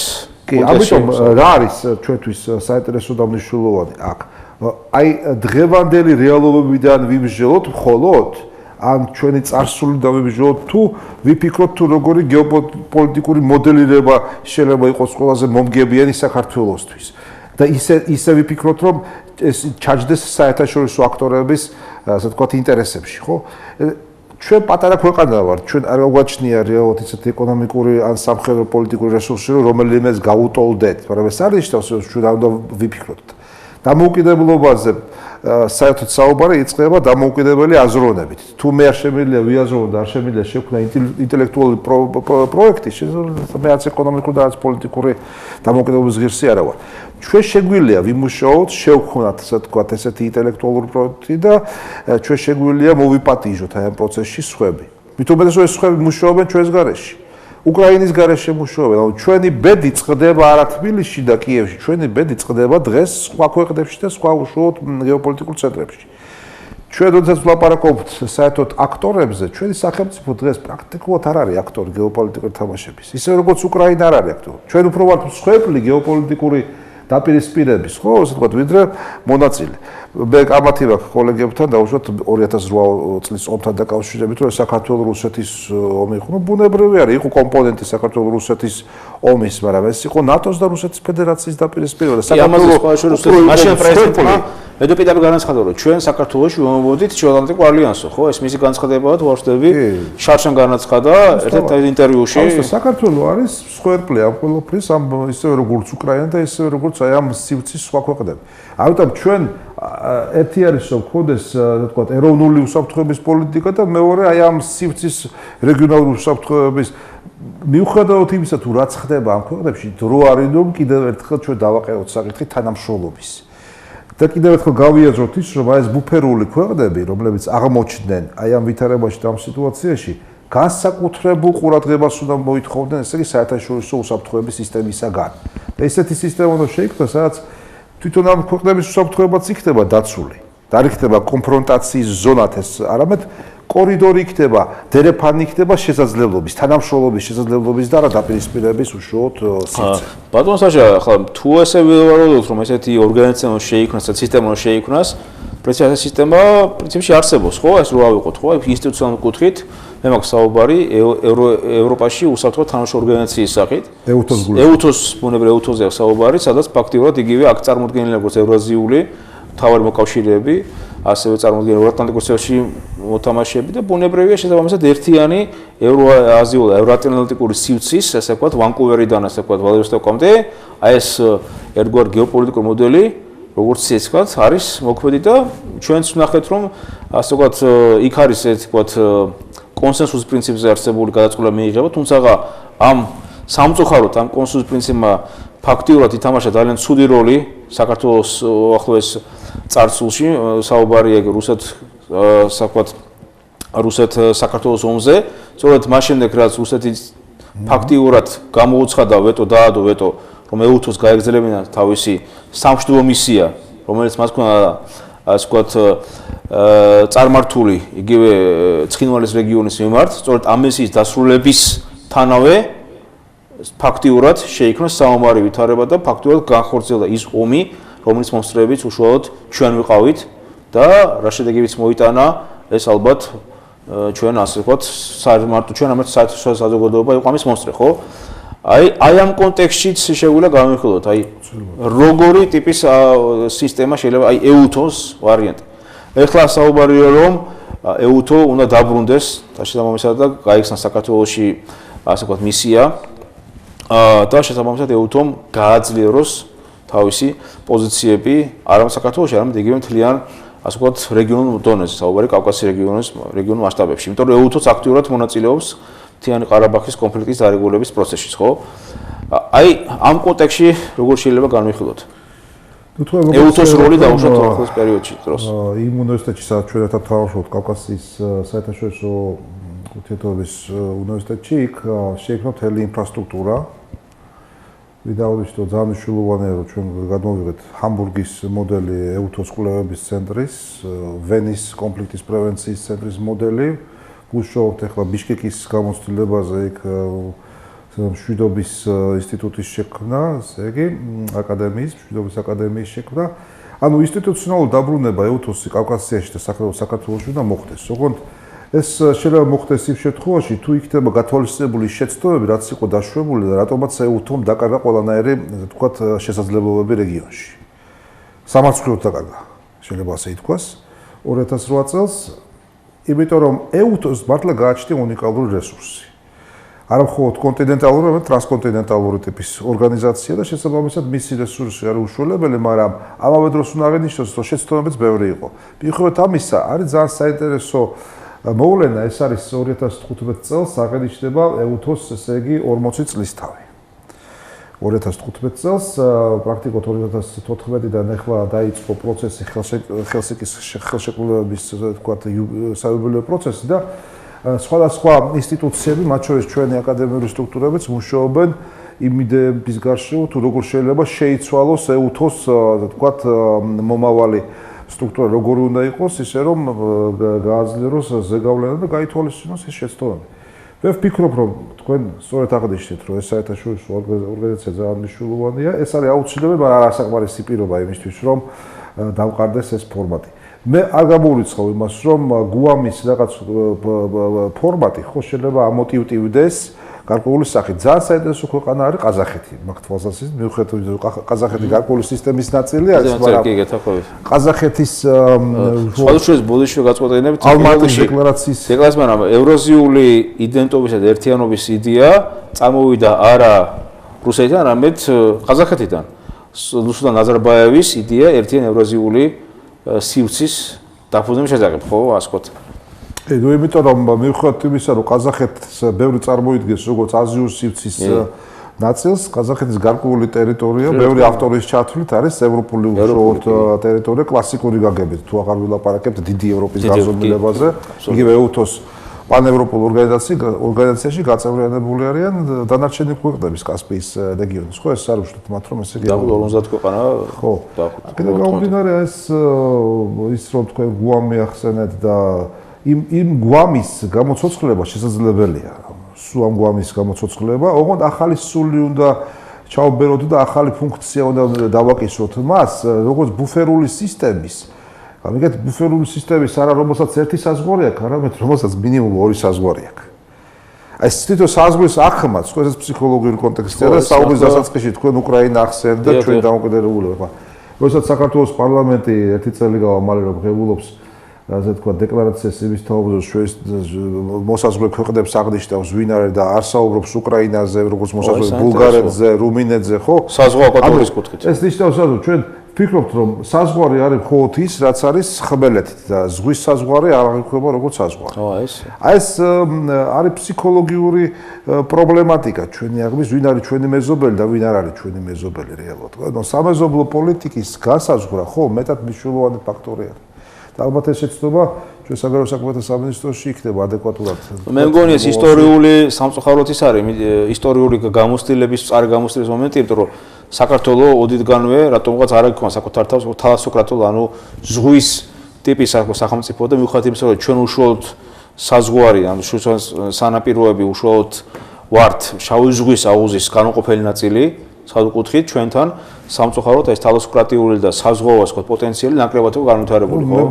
ამიტომ რა არის ჩვენთვის საინტერესო და მნიშვნელოვანი აქ? აი დღევანდელი რეალობებიდან ვიმსჯელოთ მხოლოდ ან ჩვენი წარსული და ვიმსჯელოთ თუ ვიფიქროთ თუ როგორი გეოპოლიტიკური მოდელირება შეიძლება იყოს ყველაზე მომგებიანი საქართველოსთვის და ისე ვიფიქროთ რომ ეს ჩაჯდეს საერთაშორისო აქტორების ასე ვთქვათ ინტერესებში, ხო? ჩვენ პატარა ქვეყანა ვართ, ჩვენ არ გვაჩნია რეალურად ისეთი ეკონომიკური ან სამხედრო პოლიტიკური რესურსი, რომელიმეს გაუტოლდეთ, მაგრამ ეს არის ის, ჩვენ უნდა ვიფიქროთ. დამოუკიდებლობაზე საერთოდ საუბარი იწყება დამოუკიდებელი აზროვნებით. თუ მე არ შემიძლია ვიაზროვო და არ შემიძლია შექმნა ინტელექტუალური პროექტი, მე არც ეკონომიკური და არც პოლიტიკური დამოუკიდებლობის ღირსი არა ვარ. ჩვენ შეგვიძლია ვიმუშაოთ, შევქმნათ, ასე ვთქვათ, ესეთი ინტელექტუალური პროექტი და ჩვენ შეგვიძლია მოვიპატიჟოთ აი ამ პროცესში სხვები. მით უმეტესად ეს სხვები მუშაობენ ჩვენს გარეშე. უკრაინის გარეშე მუშაობენ, ანუ ჩვენი ბედი წყდება არა თბილისში და კიევში, ჩვენი ბედი წყდება დღეს სხვა ქვეყნებში და სხვა უშუალოდ გეოპოლიტიკურ ცენტრებში. ჩვენ როდესაც ვლაპარაკობთ საერთოდ აქტორებზე, ჩვენი სახელმწიფო დღეს პრაქტიკულად არ არის აქტორი გეოპოლიტიკური თამაშების. ისე როგორც უკრაინა არ არის აქტორი. ჩვენ უფრო ვართ მსხვერპლი გეოპოლიტიკური დაპირისპირების, ხო, ასე ვთქვათ, ვიდრე მონაწილე. მე კამათი მაქვს კოლეგებთან დაუშვათ 2008 წლის ომთან დაკავშირებით, რომ საქართველოს რუსეთის ომი იყო, ბუნებრივი არის, იყო კომპონენტი საქართველოს რუსეთის ომის, მაგრამ ეს იყო ნატოს და რუსეთის ფედერაციის დაპირისპირება და საქართველოს მაშინ პრეზიდენტმა მედოპიტაბი განაცხადა, რომ ჩვენ საქართველოში ვიმოვიდით ჩრდილოატლანტიკურ ალიანსო, ხო? ეს მისი განცხადებაა, თუ არ ვშტები, შარშან განაცხადა ერთ-ერთ ინტერვიუში. საქართველოს არის მსხვერპლი ამ ყველაფრის, ამ ისევე როგორც უკრაინა და ისევე როგორც აი ამ სივრცის სხვა ქვეყნები. ამიტომ ჩვენ ერთი არის რომ გქონდეს, ასე ვთქვათ, ეროვნული უსაფრთხოების პოლიტიკა და მეორე აი ამ სივრცის რეგიონალური უსაფრთხოების მიუხედავად იმისა, თუ რაც ხდება ამ ქვეყნებში, დრო არის რომ კიდევ ერთხელ ჩვენ დავაყენოთ საკითხი თანამშრომლობის. და კიდევ ერთხელ გავიაზროთ ის, რომ აი ეს ბუფერული ქვეყნები, რომლებიც აღმოჩნდნენ აი ამ ვითარებაში და ამ სიტუაციაში, განსაკუთრებულ ყურადღებას უნდა მოითხოვდნენ, ესე იგი საერთაშორისო უსაფრთხოების სისტემისაგან. და ესეთი სისტემა უნდა შეიქმნას, სადაც თვითონ ამ ქვეყნების უსაფრთხოებაც იქნება დაცული. და არ იქნება კონფრონტაციის ზონად ეს, არამედ კორიდორი იქნება, დერეფანი იქნება შესაძლებლობის, თანამშრომლობის შესაძლებლობის და რა დაპირისპირების უშუალოდ სივრცე. ბატონ საშა, ახლა თუ ესე ვივარაუდოთ, რომ ესეთი ორგანიზაცია შეიქმნას, სისტემა შეიქმნას, პრინციპში ეს სისტემა პრინციპში არსებობს, ხო? ეს რო ავიღოთ, ხო? ინსტიტუციონალურ კუთხით, მე მაქვს საუბარი ევროპაში უსაფრთხო თანამშრომლობის ორგანიზაციის სახით. EUTOS ბუნებრივია EUTOS-ზე საუბარი, სადაც ფაქტიურად იგივე აქ წარმოდგენილია როგორც ევრაზიული მთავარი მოკავშირეები, ასევე წარმოდგენილია ევროატლანტიკურ სივრცეში მოთამაშეები და ბუნებრივია შესაბამისად ერთიანი ევროაზიული და ევროატლანტიკური სივრცის, ასე ვთქვათ, ვანკუვერიდან, ასე ვთქვათ, ვლადივოსტოკამდე, აი ეს ერთგვარი გეოპოლიტიკური მოდელი, როგორც ისე ვთქვათ, არის მოქმედი და ჩვენც ვნახეთ, რომ ასე ვთქვათ, იქ არის έτσι ვთქვათ, კონსენსუსის პრინციპზე არსებული გადაწყვეტილება მიიღება, თუმცა ამ სამწუხაროდ ამ კონსენსუსის პრინციპმა ფაქტიურად ითამაშა ძალიან ცუდი როლი საქართველოს ახლოს წარსულში, საუბარია რუსეთ-საქართველოს ომზე, სწორედ მას შემდეგ რაც რუსეთი ფაქტიურად გამოუცხადა ვეტო, დაადო ვეტო, რომ EUTOS გაეგზელებინა თავისი სამშვიდობო მისია, რომელიც მას ჰქონდა ასე ვთქვათ, წარმართული იგივე ცხინვალის რეგიონის მიმართ, სწორედ ამ მისიის დასრულებისთანავე ფაქტიურად შეიქმნა საომარი ვითარება და ფაქტიურად განხორციელდა ის ომი, რომელიც მომსწრებით უშუალოდ ჩვენ ვიყავით და რა შედეგებიც მოიტანა, ეს ალბათ ჩვენ ასე ვთქვათ, საერთოდ ჩვენ ამათ საერთაშორისო საზოგადოება იყო ამის მომსწრე, ხო? აი ამ კონტექსტშიც შეგვიძლია გამოვიხილოთ, აი როგორი ტიპის სისტემა შეიძლება, აი EUTOS ვარიანტი. ეხლა საუბარია რომ EUTO უნდა დაბრუნდეს და შესაბამისად და გაიხსნა საქართველოში ასე ვთქვათ მისია და შესაბამისად EUTO-მ გააძლიეროს თავისი პოზიციები არა საქართველოში, არამედ იგივე მთლიან ასე ვთქვათ რეგიონულ დონეზე, საუბარი კავკასიის რეგიონულ მასშტაბებში. იმიტომ რომ EUTO-ც აქტიურად მონაწილეობს მთიანი ყარაბაღის კონფლიქტის დარეგულების პროცესში, ხო? აი ამ კონტექსტში როგორ შეიძლება განვიხილოთ? ეუთოს როლი დაუშვათ ახლოს პერიოდში დროს. იმ უნივერსიტეტში სადაც ჩვენ ერთად თავშობთ კავკასიის საერთაშორისო ურთიერთობების უნივერსიტეტში, იქ შეიქმნა მთელი ინფრასტრუქტურა. ვიდაუგებთ, რომ ძალიან მნიშვნელოვანია, რომ ჩვენ გადმოვიღეთ ჰამბურგის მოდელი ეუთოს კვლევების ცენტრის, ვენის კონფლიქტის პრევენციის ცენტრის მოდელი, ვუშაობთ ახლა ბიშკეკის გამოცდილებაზე იქ მშვიდობის ინსტიტუტის შექმნა, ესე იგი, აკადემიის, მშვიდობის აკადემიის შექმნა. ანუ ინსტიტუციონალური დაბრუნება ეუთოსი კავკასიაში და საქართველოში უნდა მოხდეს. ოღონდ ეს შეიძლება მოხდეს იმ შემთხვევაში, თუ იქნება გათვალისწინებული შეცდომები, რაც იყო დაშვებული და რატომაც ეუთომ დაკარგა ყველანაირი, თქვათ, შესაძლებლობები რეგიონში. სამართლით დაკარგა, შეიძლება ასე ითქვას, 2008 წელს, იმიტომ რომ ეუთოს მართლა გააჩნია უნიკალური რესურსი. არა მხოლოდ კონტინენტალური, არამედ ტრანსკონტინენტალური ტიპის ორგანიზაცია და შესაბამისად მისი რესურსი არის უშუალებელი, მაგრამ ამავე დროს უნდა აღინიშნოს, რომ შეცდომებიც ბევრი იყო. მიუხედავად ამისა, არის ძალიან საინტერესო მოვლენა, ეს არის 2015 წელს აღინიშნება ეუთოს, ესე იგი 40 წლისთავი. 2015 წელს პრაქტიკულად 2014-დან ახლა დაიწყო პროცესი ხელსინკის ხელშეკრულების, თქვათ, საიუბილეო პროცესი და სხვადასხვა ინსტიტუციები, მათ შორის ჩვენი აკადემიური სტრუქტურებიც მუშაობენ იმ იდეების გარშემო, თუ როგორ შეიძლება შეიცვალოს ეუთოს, თქვათ, მომავალი სტრუქტურა როგორი უნდა იყოს, ისე რომ გააძლიეროს ზეგავლენა და გაითვალისწინოს ეს შეცდომები. მე ვფიქრობ, რომ თქვენ სწორედ აღნიშნეთ, რომ ეს საერთაშორისო ორგანიზაცია ძალიან მნიშვნელოვანია. ეს არის აუცილებელი, მაგრამ არასაკმარისი პირობა იმისთვის, რომ დამყარდეს ეს ფორმატი. მე არ გამოურიცხავ იმას, რომ გუამის რაღაც ფორმატი ხო შეიძლება ამოტივტივდეს გარკვეული სახით. ძალიან საინტერესო ქვეყანა არის ყაზახეთი, მაგ თვალსაზრისით, მიუხედავად რომ ყაზახეთი გარკვეული სისტემის ნაწილი არის, მაგრამ ყაზახეთის სხვადასხვა ბოდიში გაწყვეტინებით ალმატის დეკლარაციის, მაგრამ ევრაზიული იდენტობისა და ერთიანობის იდეა წამოვიდა არა რუსეთიდან, არამედ ყაზახეთიდან. ნურსულტან ნაზარბაევის იდეა ერთიან ევრაზიული სივრცის დაფუძნების შესახებ, ხო, ასე ვთქვათ. ნუ იმიტომ რომ მიუხედავად იმისა, რომ ყაზახეთს ბევრი წარმოიდგენს როგორც აზიურ სივრცის ნაწილს, ყაზახეთის გარკვეული ტერიტორია, ბევრი ავტორის ჩათვლით არის ევროპული უშუალოდ ტერიტორია, კლასიკური გაგებით, თუ აღარ ვილაპარაკებთ დიდი ევროპის გაზომილებაზე, იგივე ეუთოს პანევროპულ ორგანიზაციაში გაწევრიანებული არიან დანარჩენი ქვეყნების კასპიის რეგიონის. ხო, ეს არ უშუალოდ მათ რომ ესე იგი 50 ქვეყანა. ხო. კიდევ გამომდინარე ის რომ თქვენ გუამი ახსენეთ და იმ გუამის გამოცოცხლება შესაძლებელია. სულ ამ გუამის გამოცოცხლება, ოღონდ ახალი სული უნდა ჩაუბეროთ და ახალი ფუნქცია უნდა დავაკისროთ მას, როგორც ბუფერული სისტემის. ამიტომ ბუფერული სისტემის არა რომელსაც ერთი საზღვარი აქვს, არამედ რომელსაც მინიმუმ ორი საზღვარი აქვს. ეს თვითონ საზღვრის აღქმაც, ხო, ეს ფსიქოლოგიური კონტექსტია და საუბრის დასაწყისში თქვენ უკრაინა ახსენეთ და ჩვენ დამოკიდებულება. როდესაც საქართველოს პარლამენტი ერთი წელი გავა მალე რომ ღებულობს ასე თქვა დეკლარაციას იმის თაობაზე მოსაზღვრე ქვეყნებს აღნიშნავს ვინ არის და არ საუბრობს უკრაინაზე როგორც მოსაზღვრე ბულგარეთზე, რუმინეთზე, ხო? საზღვაო აკადემიის კუთხით. ეს ნიშნავს რომ ჩვენ ვფიქრობთ რომ საზღვარი არის მხოლოდ ის რაც არის ხმელეთით და ზღვის საზღვარი არ აღიქვება როგორც საზღვარი. ეს არის ფსიქოლოგიური პრობლემატიკა ჩვენი აღების ვინ არის ჩვენი მეზობელი და ვინ არ არის ჩვენი მეზობელი რეალურად. ანუ სამეზობლო პოლიტიკის განსაზღვრა ხო მეტად მნიშვნელოვანი ფაქტორია. და ალბათ ეს შეცდომა ჩვენ საგარეო საქმეთა სამინისტროში იქნება ადეკვატურად. მე მგონი ეს ისტორიული სამწუხაროდ ის არის ისტორიული გამოცდილების წარი გამოცდილების მომენტი, იმიტომ რომ საქართველოს ოდითგანვე რატომღაც არ აქვს საკუთარ თავს თალასოკრატულ ანუ ზღვის ტიპის სახელმწიფო და მიუხედავად იმისა, რომ ჩვენ უშუალოდ საზღვარი ანუ სანაპიროები უშუალოდ ვართ შავი ზღვის აუზის განუყოფელი ნაწილი საკუთრით ჩვენთან სამწუხაროდ ეს თალასოკრატიული და საზღვაო ასე პოტენციალი ნაკლებად იყო განვითარებული ხო?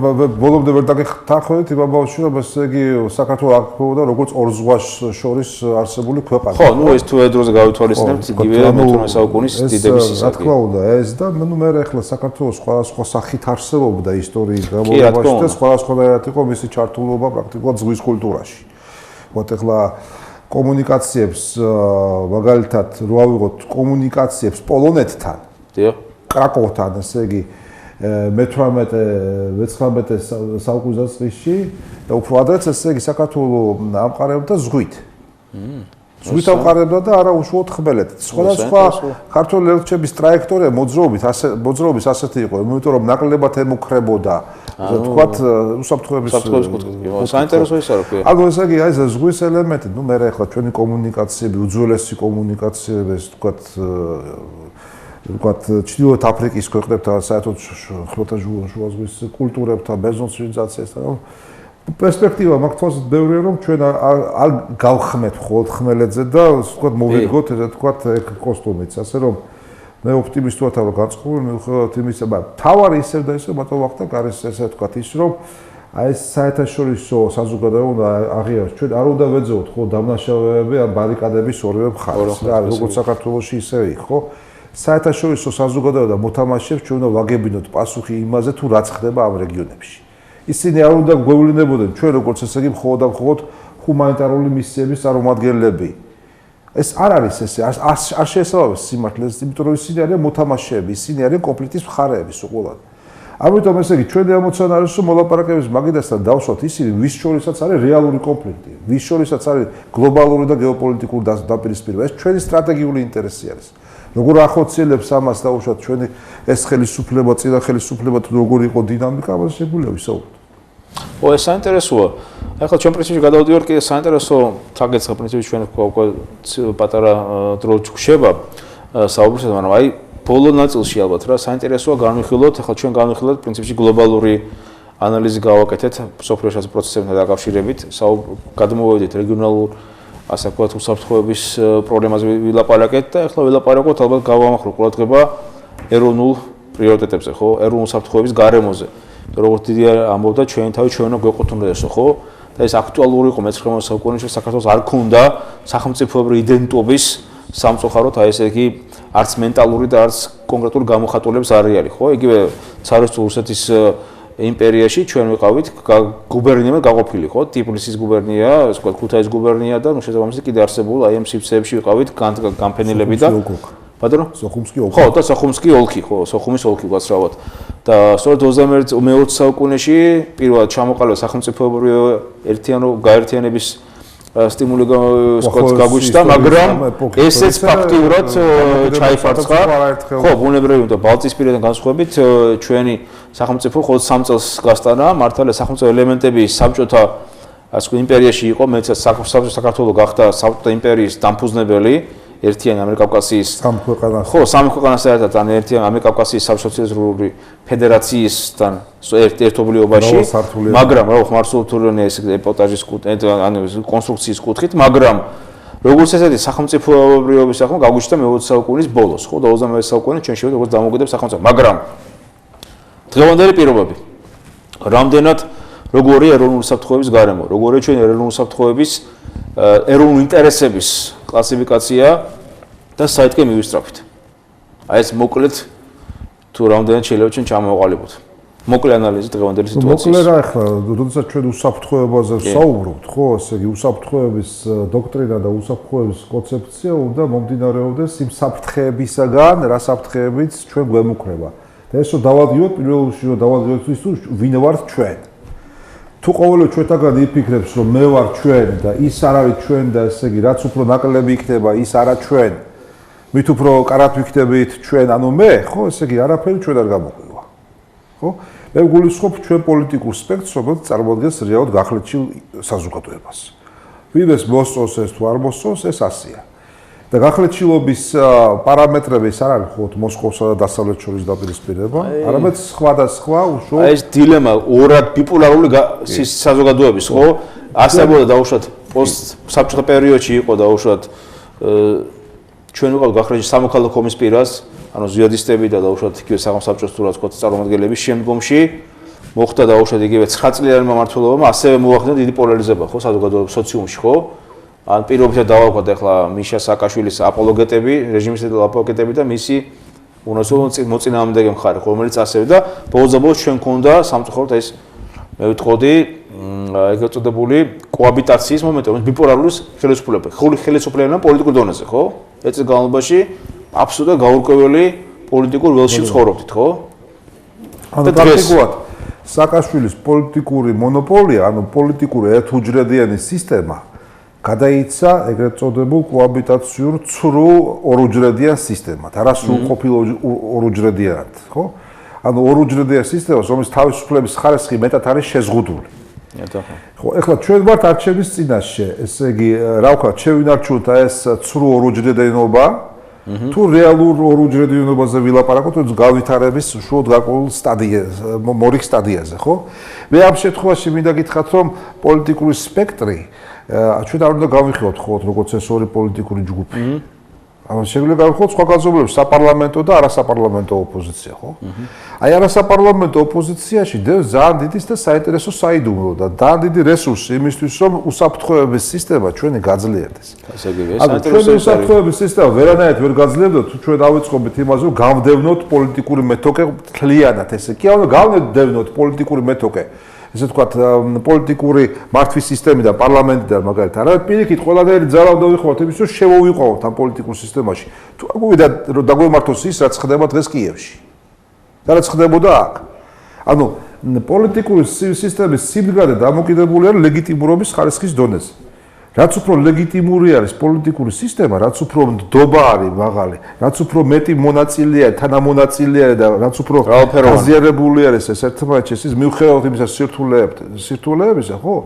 ბოლომდე ვერ დაგეხმაროთ იმ ბავშვი რომ ესე იგი საქართველოს აღქმოდა როგორც ორ ზღვას შორის არსებული ქვეყანა. ხო, ნუ ეს თუ დროზე გავითვალისწინებთ იგივე მე-18 საუკუნის დიდების ისაკი. რა თქმა უნდა, ეს და ნუ მე ახლა საქართველოს სხვადასხვა სახით არსებობდა ისტორიის განმავლობაში და სხვადასხვანაირად იყო მისი ჩართულობა პრაქტიკულად ზღვის კულტურაში. მოთ ახლა კომუნიკაციებს მაგალითად რო ავიღოთ კომუნიკაციებს პოლონეთთან კრაკოვთან ესე იგი მე-18 საუკუნის წლებში და უფრო ადრეც ესე იგი საქართველოს ამყარებდა ზღვით. ზღვით ამყარებდა და არა უშუალოდ ხმელეთით. სხვადასხვა ქართული ელჩების ტრაექტორია მოძრაობის ასეთი იყო, იმიტომ რომ ნაკლებად ემუქრებოდა თქვათ უსაფრთხოების საინტერესო ის არა ქვია. ანუ ესე იგი აი ეს ზღვის ელემენტი, ნუ მე ახლა ჩვენი კომუნიკაციები, უძველესი კომუნიკაციები, თქვათ ჩრდილოეთ აფრიკის ქვეყნებთან საერთოდ ხმელთაშუა ზღვის კულტურებთან, ბეზონს ცივილიზაციასთან პერსპექტივა მაქვს თვალსაჩინო ბევრია რომ ჩვენ არ გავხმეთ მხოლოდ ხმელეთზე და თქვათ მოვიდგოთ ესე თქვათ კოსტუმიც ასე რომ მე ოპტიმისტურად ვარ განწყობილი მიუხედავად იმისა თავარი ისევ და ისევ მათო ვახტა არის ესე თქვათ ის რომ აი ეს საერთაშორისო საზოგადოება უნდა აღიაროს ჩვენ არ უნდა ვეძებოთ ხო დამნაშავეები ან ბარიკადების ორივე მხარეს რა როგორც საქართველოში ისე იქ ხო საერთაშორისო საზოგადოება მოთამაშეებს ჩვენ უნდა ვაგებინოთ პასუხი იმაზე თუ რაც ხდება ამ რეგიონებში ისინი არ უნდა გვევლინებოდნენ ჩვენ როგორც ესე იგი მხოლოდ და მხოლოდ ჰუმანიტარული მისიების წარმომადგენლები. ეს არ არის ესე, არ შეესაბამება სიმართლეს, იმიტომ რომ ისინი არიან მოთამაშეები, ისინი არიან კონფლიქტის მხარეები უყოლად. ამიტომ ესე იგი ჩვენი ამოცანა არის რომ მოლაპარაკებების მაგიდასთან დავსვათ ისინი ვის შორისაც არის რეალური კონფლიქტი, ვის შორისაც არის გლობალური და გეოპოლიტიკური დაპირისპირება. ეს ჩვენი სტრატეგიული ინტერესი არის. როგორ ახორციელებს ამას დაუშვათ ჩვენი ეს ხელისუფლება, წინა ხელისუფლება თუ როგორი იყო დინამიკა, ამას შეგვიძლია ვისაუბროთ. ეს საინტერესოა. ახლა ჩვენ პრინციპში გადავდივართ კიდე საინტერესო თაგეცხა პრინციპში ჩვენ უკვე პატარა დრო გვშება საუბრისას, მაგრამ აი ბოლო ნაწილში ალბათ რა საინტერესოა განვიხილოთ, ახლა ჩვენ განვიხილოთ პრინციპში გლობალური ანალიზი გავაკეთეთ სოფლიოს პროცესებთან დაკავშირებით, გადმოვიდეთ რეგიონალურ ასე ვთქვათ უსაფრთხოების პრობლემაზე ვილაპარაკეთ და ახლა ვილაპარაკოთ ალბათ გავამახვილოთ ყურადღება ეროვნულ პრიორიტეტებზე, ხო? ეროვნულ უსაფრთხოების გარემოზე. როგორც დიდი ამბობდა ჩვენი თავი ჩვენ უნდა გვეყოთ ესო, ხო? და ეს აქტუალური იყო მე-19 საუკუნეში საქართველოს არ ქონდა სახელმწიფოებრივი იდენტობის სამწუხაროდ აი ესე იგი არც მენტალური და არც კონკრეტული გამოხატულების არეალი, ხო? იგივე ცარიზმ რუსეთის იმპერიაში ჩვენ ვიყავით გუბერნიებად გაყოფილი, ხო? ტიფლისის გუბერნია, ასე ვთქვათ, ქუთაისის გუბერნია და ნუ შესაბამისად კიდე არსებულ აი ამ სივრცეებში ვიყავით განფენილები და ბატონო სოხუმსკი ოლქი. ხო, და სოხუმსკი ოლქი, ხო, სოხუმის ოლქი უაცრავად. და სწორედ 21-20 საუკუნეში პირველად ჩამოყალიბდა სახელმწიფოებრივი გაერთიანების სტიმული გაგვიჩნდა, მაგრამ ესეც ფაქტიურად ჩაიფარცხა. ხო, ბუნებრივი და ბალტიისპირიდან განსხვავებით ჩვენი სახელმწიფო მხოლოდ 3 წელს გასტანა, მართალია სახელმწიფო ელემენტები საბჭოთა ასე ვთქვათ იმპერიაში იყო, მეც საქართველოს გახდა საბჭოთა იმპერიის დამფუძნებელი. ერთიანი ამერიკავკასიის ხო სამი ქვეყანას ერთად ან ერთიანი ამერიკავკასიის სოციალისტური ფედერაციისთან ერთობლიობაში მაგრამ რა ხმარსულთურნე ეს ეპოტაჟის ან კონსტრუქციის კუთხით მაგრამ როგორც ესეთი სახელმწიფოებრიობის ახლა გაგვიჩნდა მე-20 საუკუნის ბოლოს ხო და 21 საუკუნეში ჩვენ შევიდეთ როგორც დამოუკიდებელი სახელმწიფო მაგრამ დღევანდელი პირობები რამდენად როგორი ეროვნული საფრთხოების გარემო როგორი ჩვენ ეროვნული საფრთხოების ეროვნული ინტერესების კლასიფიკაცია და საითკენ მივისწრაფით. აი ეს მოკლედ თუ რამდენად შეიძლება ჩვენ ჩამოვყალიბოთ. მოკლე ანალიზი დღევანდელი სიტუაციის. მოკლე რა ახლა, როდესაც ჩვენ უსაფრთხოებაზე ვსაუბრობთ, ხო, ესე იგი უსაფრთხოების დოქტრინა და უსაფრთხოების კონცეფცია უნდა მომდინარეობდეს იმ საფრთხეებისაგან, რა საფრთხეებიც ჩვენ გვემუქრება. და ესო დავადგინოთ პირველ რიგში, რომ დავადგინოთ ის თუ ვინ ვართ ჩვენ. თუ ყოველდღე ჩვენთაგან იფიქრებს რომ მე ვარ ჩვენ და ის არ არის ჩვენ და ესე იგი რაც უფრო ნაკლები იქნება ის არა ჩვენ მით უფრო კარად ვიქნებით ჩვენ ანუ მე ხო ესე იგი არაფერი ჩვენ არ გამოგვივა ხო მე გულისხმობ ჩვენ პოლიტიკურ სპექტრს რომელიც წარმოადგენს რეალურად გახლეჩილ საზოგადოებას ვინმეს მოსწონს ეს თუ არ მოსწონს ეს ასია და გახლეჩილობის პარამეტრები ეს არ არის მხოლოდ მოსკოვსა და დასავლეთ შორის დაპირისპირება, არამედ სხვადასხვა უშუალო ეს დილემა ორად ბიპოლარული საზოგადოების, ხო? არსებობდა დაუშვათ პოსტ საბჭოთა პერიოდში იყო დაუშვათ ჩვენ ვიყავთ გახლეჩილ სამოქალაქო ომის პირას, ანუ ზიადისტები და დაუშვათ იგივე სახელმწიფოს თუ რა თქმა უნდა წარმომადგენლების შემდგომში მოხდა დაუშვათ იგივე 9 წლიანი მმართველობამ ასევე მოახდინა დიდი პოლარიზება, ხო, საზოგადოების სოციუმში, ხო? ან პირობითად დავავყოთ ახლა მიშა საკაშვილის აპოლოგეტები, რეჟიმის აპოლოგეტები და მისი მოწინააღმდეგე მხარე, რომელიც ასევე და ბოლოს ჩვენ გქონდა სამწუხაროდ ეს მე ვიტყოდი ეგრეთ წოდებული კოაბიტაციის მომენტი, რომელიც ბიპოლარული ხელისუფლება, ხელისუფლებიდან პოლიტიკურ დონეზე, ხო? ეს წლის განმავლობაში აბსოლუტურად გაურკვეველი პოლიტიკურ ველში ცხოვრობდით, ხო? ანუ პრაქტიკულად საკაშვილის პოლიტიკური მონოპოლია, ანუ პოლიტიკური ერთუჯრედიანი სისტემა გადაიცა ეგრეთ წოდებულ კოაბიტაციურ ცრუ ორუჯრედიან სისტემად, არა სრულყოფილ ორუჯრედიანად, ხო? ანუ ორუჯრედიან სისტემას, რომელიც თავისუფლების ხარისხი მეტად არის შეზღუდული. ხო, ეხლა ჩვენ ვართ არჩევნის წინაშე, ესე იგი, რა ვქოთ, შევინარჩუნოთ ეს ცრუ ორუჯრედიანობა, თუ რეალურ ორუჯრედიანობაზე ვილაპარაკოთ, თუ გავითარების უშუალოდ გარკვეულ სტადიაზე, მორიგ სტადიაზე, ხო? მე ამ შემთხვევაში მინდა გითხრათ, რომ პოლიტიკური სპექტრი ჩვენ არ უნდა გავიხილოთ ხოლმე როგორც ეს ორი პოლიტიკური ჯგუფი. ანუ შეგვიძლია გავიხილოთ სხვა განზომილების საპარლამენტო და არასაპარლამენტო ოპოზიცია, ხო? აი არასაპარლამენტო ოპოზიციაში დევს ძალიან დიდი და საინტერესო საიდუმლო და ძალიან დიდი რესურსი იმისთვის, რომ უსაფრთხოების სისტემა ჩვენი გაძლიერდეს. ანუ ჩვენი უსაფრთხოების სისტემა ვერანაირად ვერ გაძლიერდება, თუ ჩვენ დავიწყობთ იმაზე, რომ გავდევნოთ პოლიტიკური მეთოქე მთლიანად, ესე კი, ანუ გავდევნოთ პოლიტიკური მეთოქე. ესე ვთქვათ, პოლიტიკური მართვის სისტემიდან, პარლამენტიდან მაგალითად, არა პირიქით ყველანაირი ძალა უნდა ვიხმაროთ იმის, რომ შევოვიყვავოთ ამ პოლიტიკურ სისტემაში. თუ არ დაგვემართოს ის, რაც ხდება დღეს კიევში. და რაც ხდებოდა აქ. ანუ პოლიტიკური სისტემის სიმდგრადე დამოკიდებული არის ლეგიტიმურობის ხარისხის დონეზე. რაც უფრო ლეგიტიმური არის პოლიტიკური სისტემა, რაც უფრო ნდობა არის მაღალი, რაც უფრო მეტი მონაწილეა, თანამონაწილეა და რაც უფრო გაზიარებული არის ეს ერთმანეთში, ის მიუხედავად იმისა სირთულეებისა, ხო?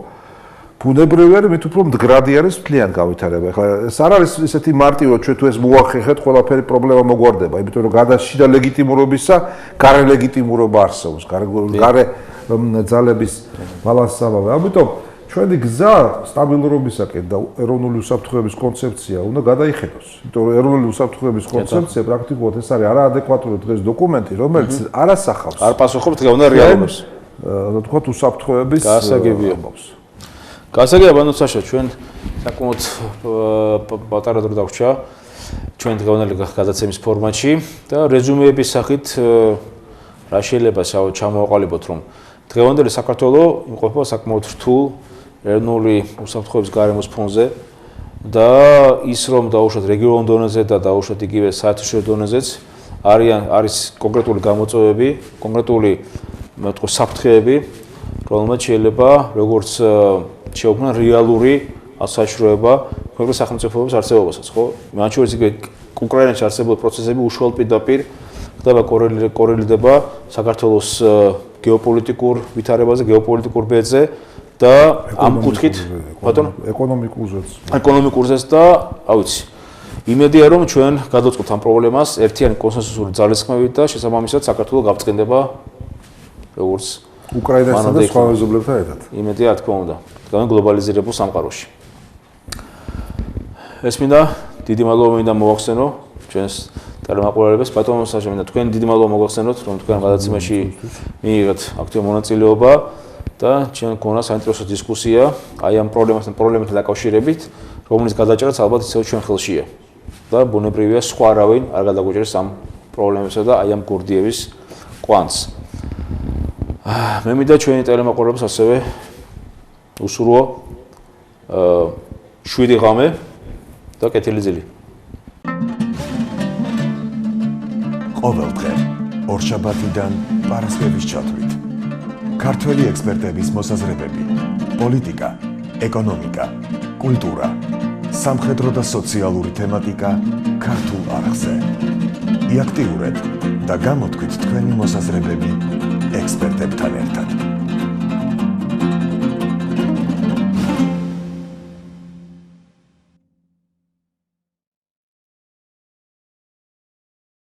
ბუნებრივი არის, მით უფრო მდგრადი არის მთლიან გავითარება. ეხლა ეს არ არის ისეთი მარტივი, ჩვენ თუ ეს მოახერხეთ, ყველაფერი პრობლემა მოგვარდება, იმიტომ რომ გადაშიდა ლეგიტიმურობისა, გარე ლეგიტიმურობა არსებობს, გარე ძალების ბალანსსამავე. ამიტომ ჩვენი გზა სტაბილურობისაკენ და ეროვნული უსაფრთხოების კონცეფცია უნდა გადაიხედოს. იმიტომ რომ ეროვნული უსაფრთხოების კონცეფცია პრაქტიკულად ეს არის არაადეკვატური დღეს დოკუმენტი, რომელიც არ ასახავს. არ პასუხობს დღევანდელ რეალობას. რა თქვა უსაფრთხოების გასაგებია. გასაგებია ბანოცაშა ჩვენ საკმაოდ პატარა დრო დაგვჭა ჩვენ დღევანდელი გადაცემის ფორმატში და რეზუმეების სახით რა შეიძლება ჩამოვაყალიბოთ რომ დღევანდელი საქართველოს იმყოფება საკმაოდ რთულ ეროვნული უსაფრთხოების გარემოს ფონზე და ის რომ დაუშვათ რეგიონულ დონეზე და დაუშვათ იგივე საერთაშორისო დონეზეც არის კონკრეტული გამოწვევები, კონკრეტული მეტყო საფრთხეები, რომელმაც შეიძლება როგორც შეუქმნა რეალური ასაშროება ქვეყნის სახელმწიფოების არსებობასაც, ხო? მათ შორის იგივე უკრაინაში არსებული პროცესები უშუალოდ პირდაპირ ხდება კორელირდება საქართველოს გეოპოლიტიკურ ვითარებაზე, გეოპოლიტიკურ ბედზე და ამ კუთხით ბატონო ეკონომიკურზეც და ავიცი. იმედია რომ ჩვენ გადავწყოთ ამ პრობლემას ერთიანი კონსენსუსური ძალისხმევით და შესაბამისად საქართველოს გავწყენდება როგორც უკრაინასთან და სხვა მეზობლებთან ერთად. იმედია რა თქმა უნდა, თქვენ გლობალიზირებულ სამყაროში. ეს მინდა დიდი მადლობა მინდა მოვახსენო ჩვენს ტელემაყურებლებს, ბატონო საშა მინდა თქვენ დიდი მადლობა მოგახსენოთ, რომ თქვენ გადაცემაში მიიღეთ აქტიური მონაწილეობა და ჩვენ გქონდა საინტერესო დისკუსია აი ამ პრობლემასთან დაკავშირებით, რომლის გადაჭრაც ალბათ ისევ ჩვენ ხელშია. და ბუნებრივია სხვა არავინ არ გადაგვიჭერს ამ პრობლემებსა და აი ამ გორდიების კვანძს. მე მინდა ჩვენი ტელემაყურებლებს ასევე უსურვო 7 ღამე და კეთილი ძილი. ყოველდღე ორშაბათიდან პარასკევის ჩათვლით. ქართველი ექსპერტების მოსაზრებები, პოლიტიკა, ეკონომიკა, კულტურა, სამხედრო და სოციალური თემატიკა ქართულ არხზე. იაქტიურეთ და გამოთქვით თქვენი მოსაზრებები ექსპერტებთან ერთად.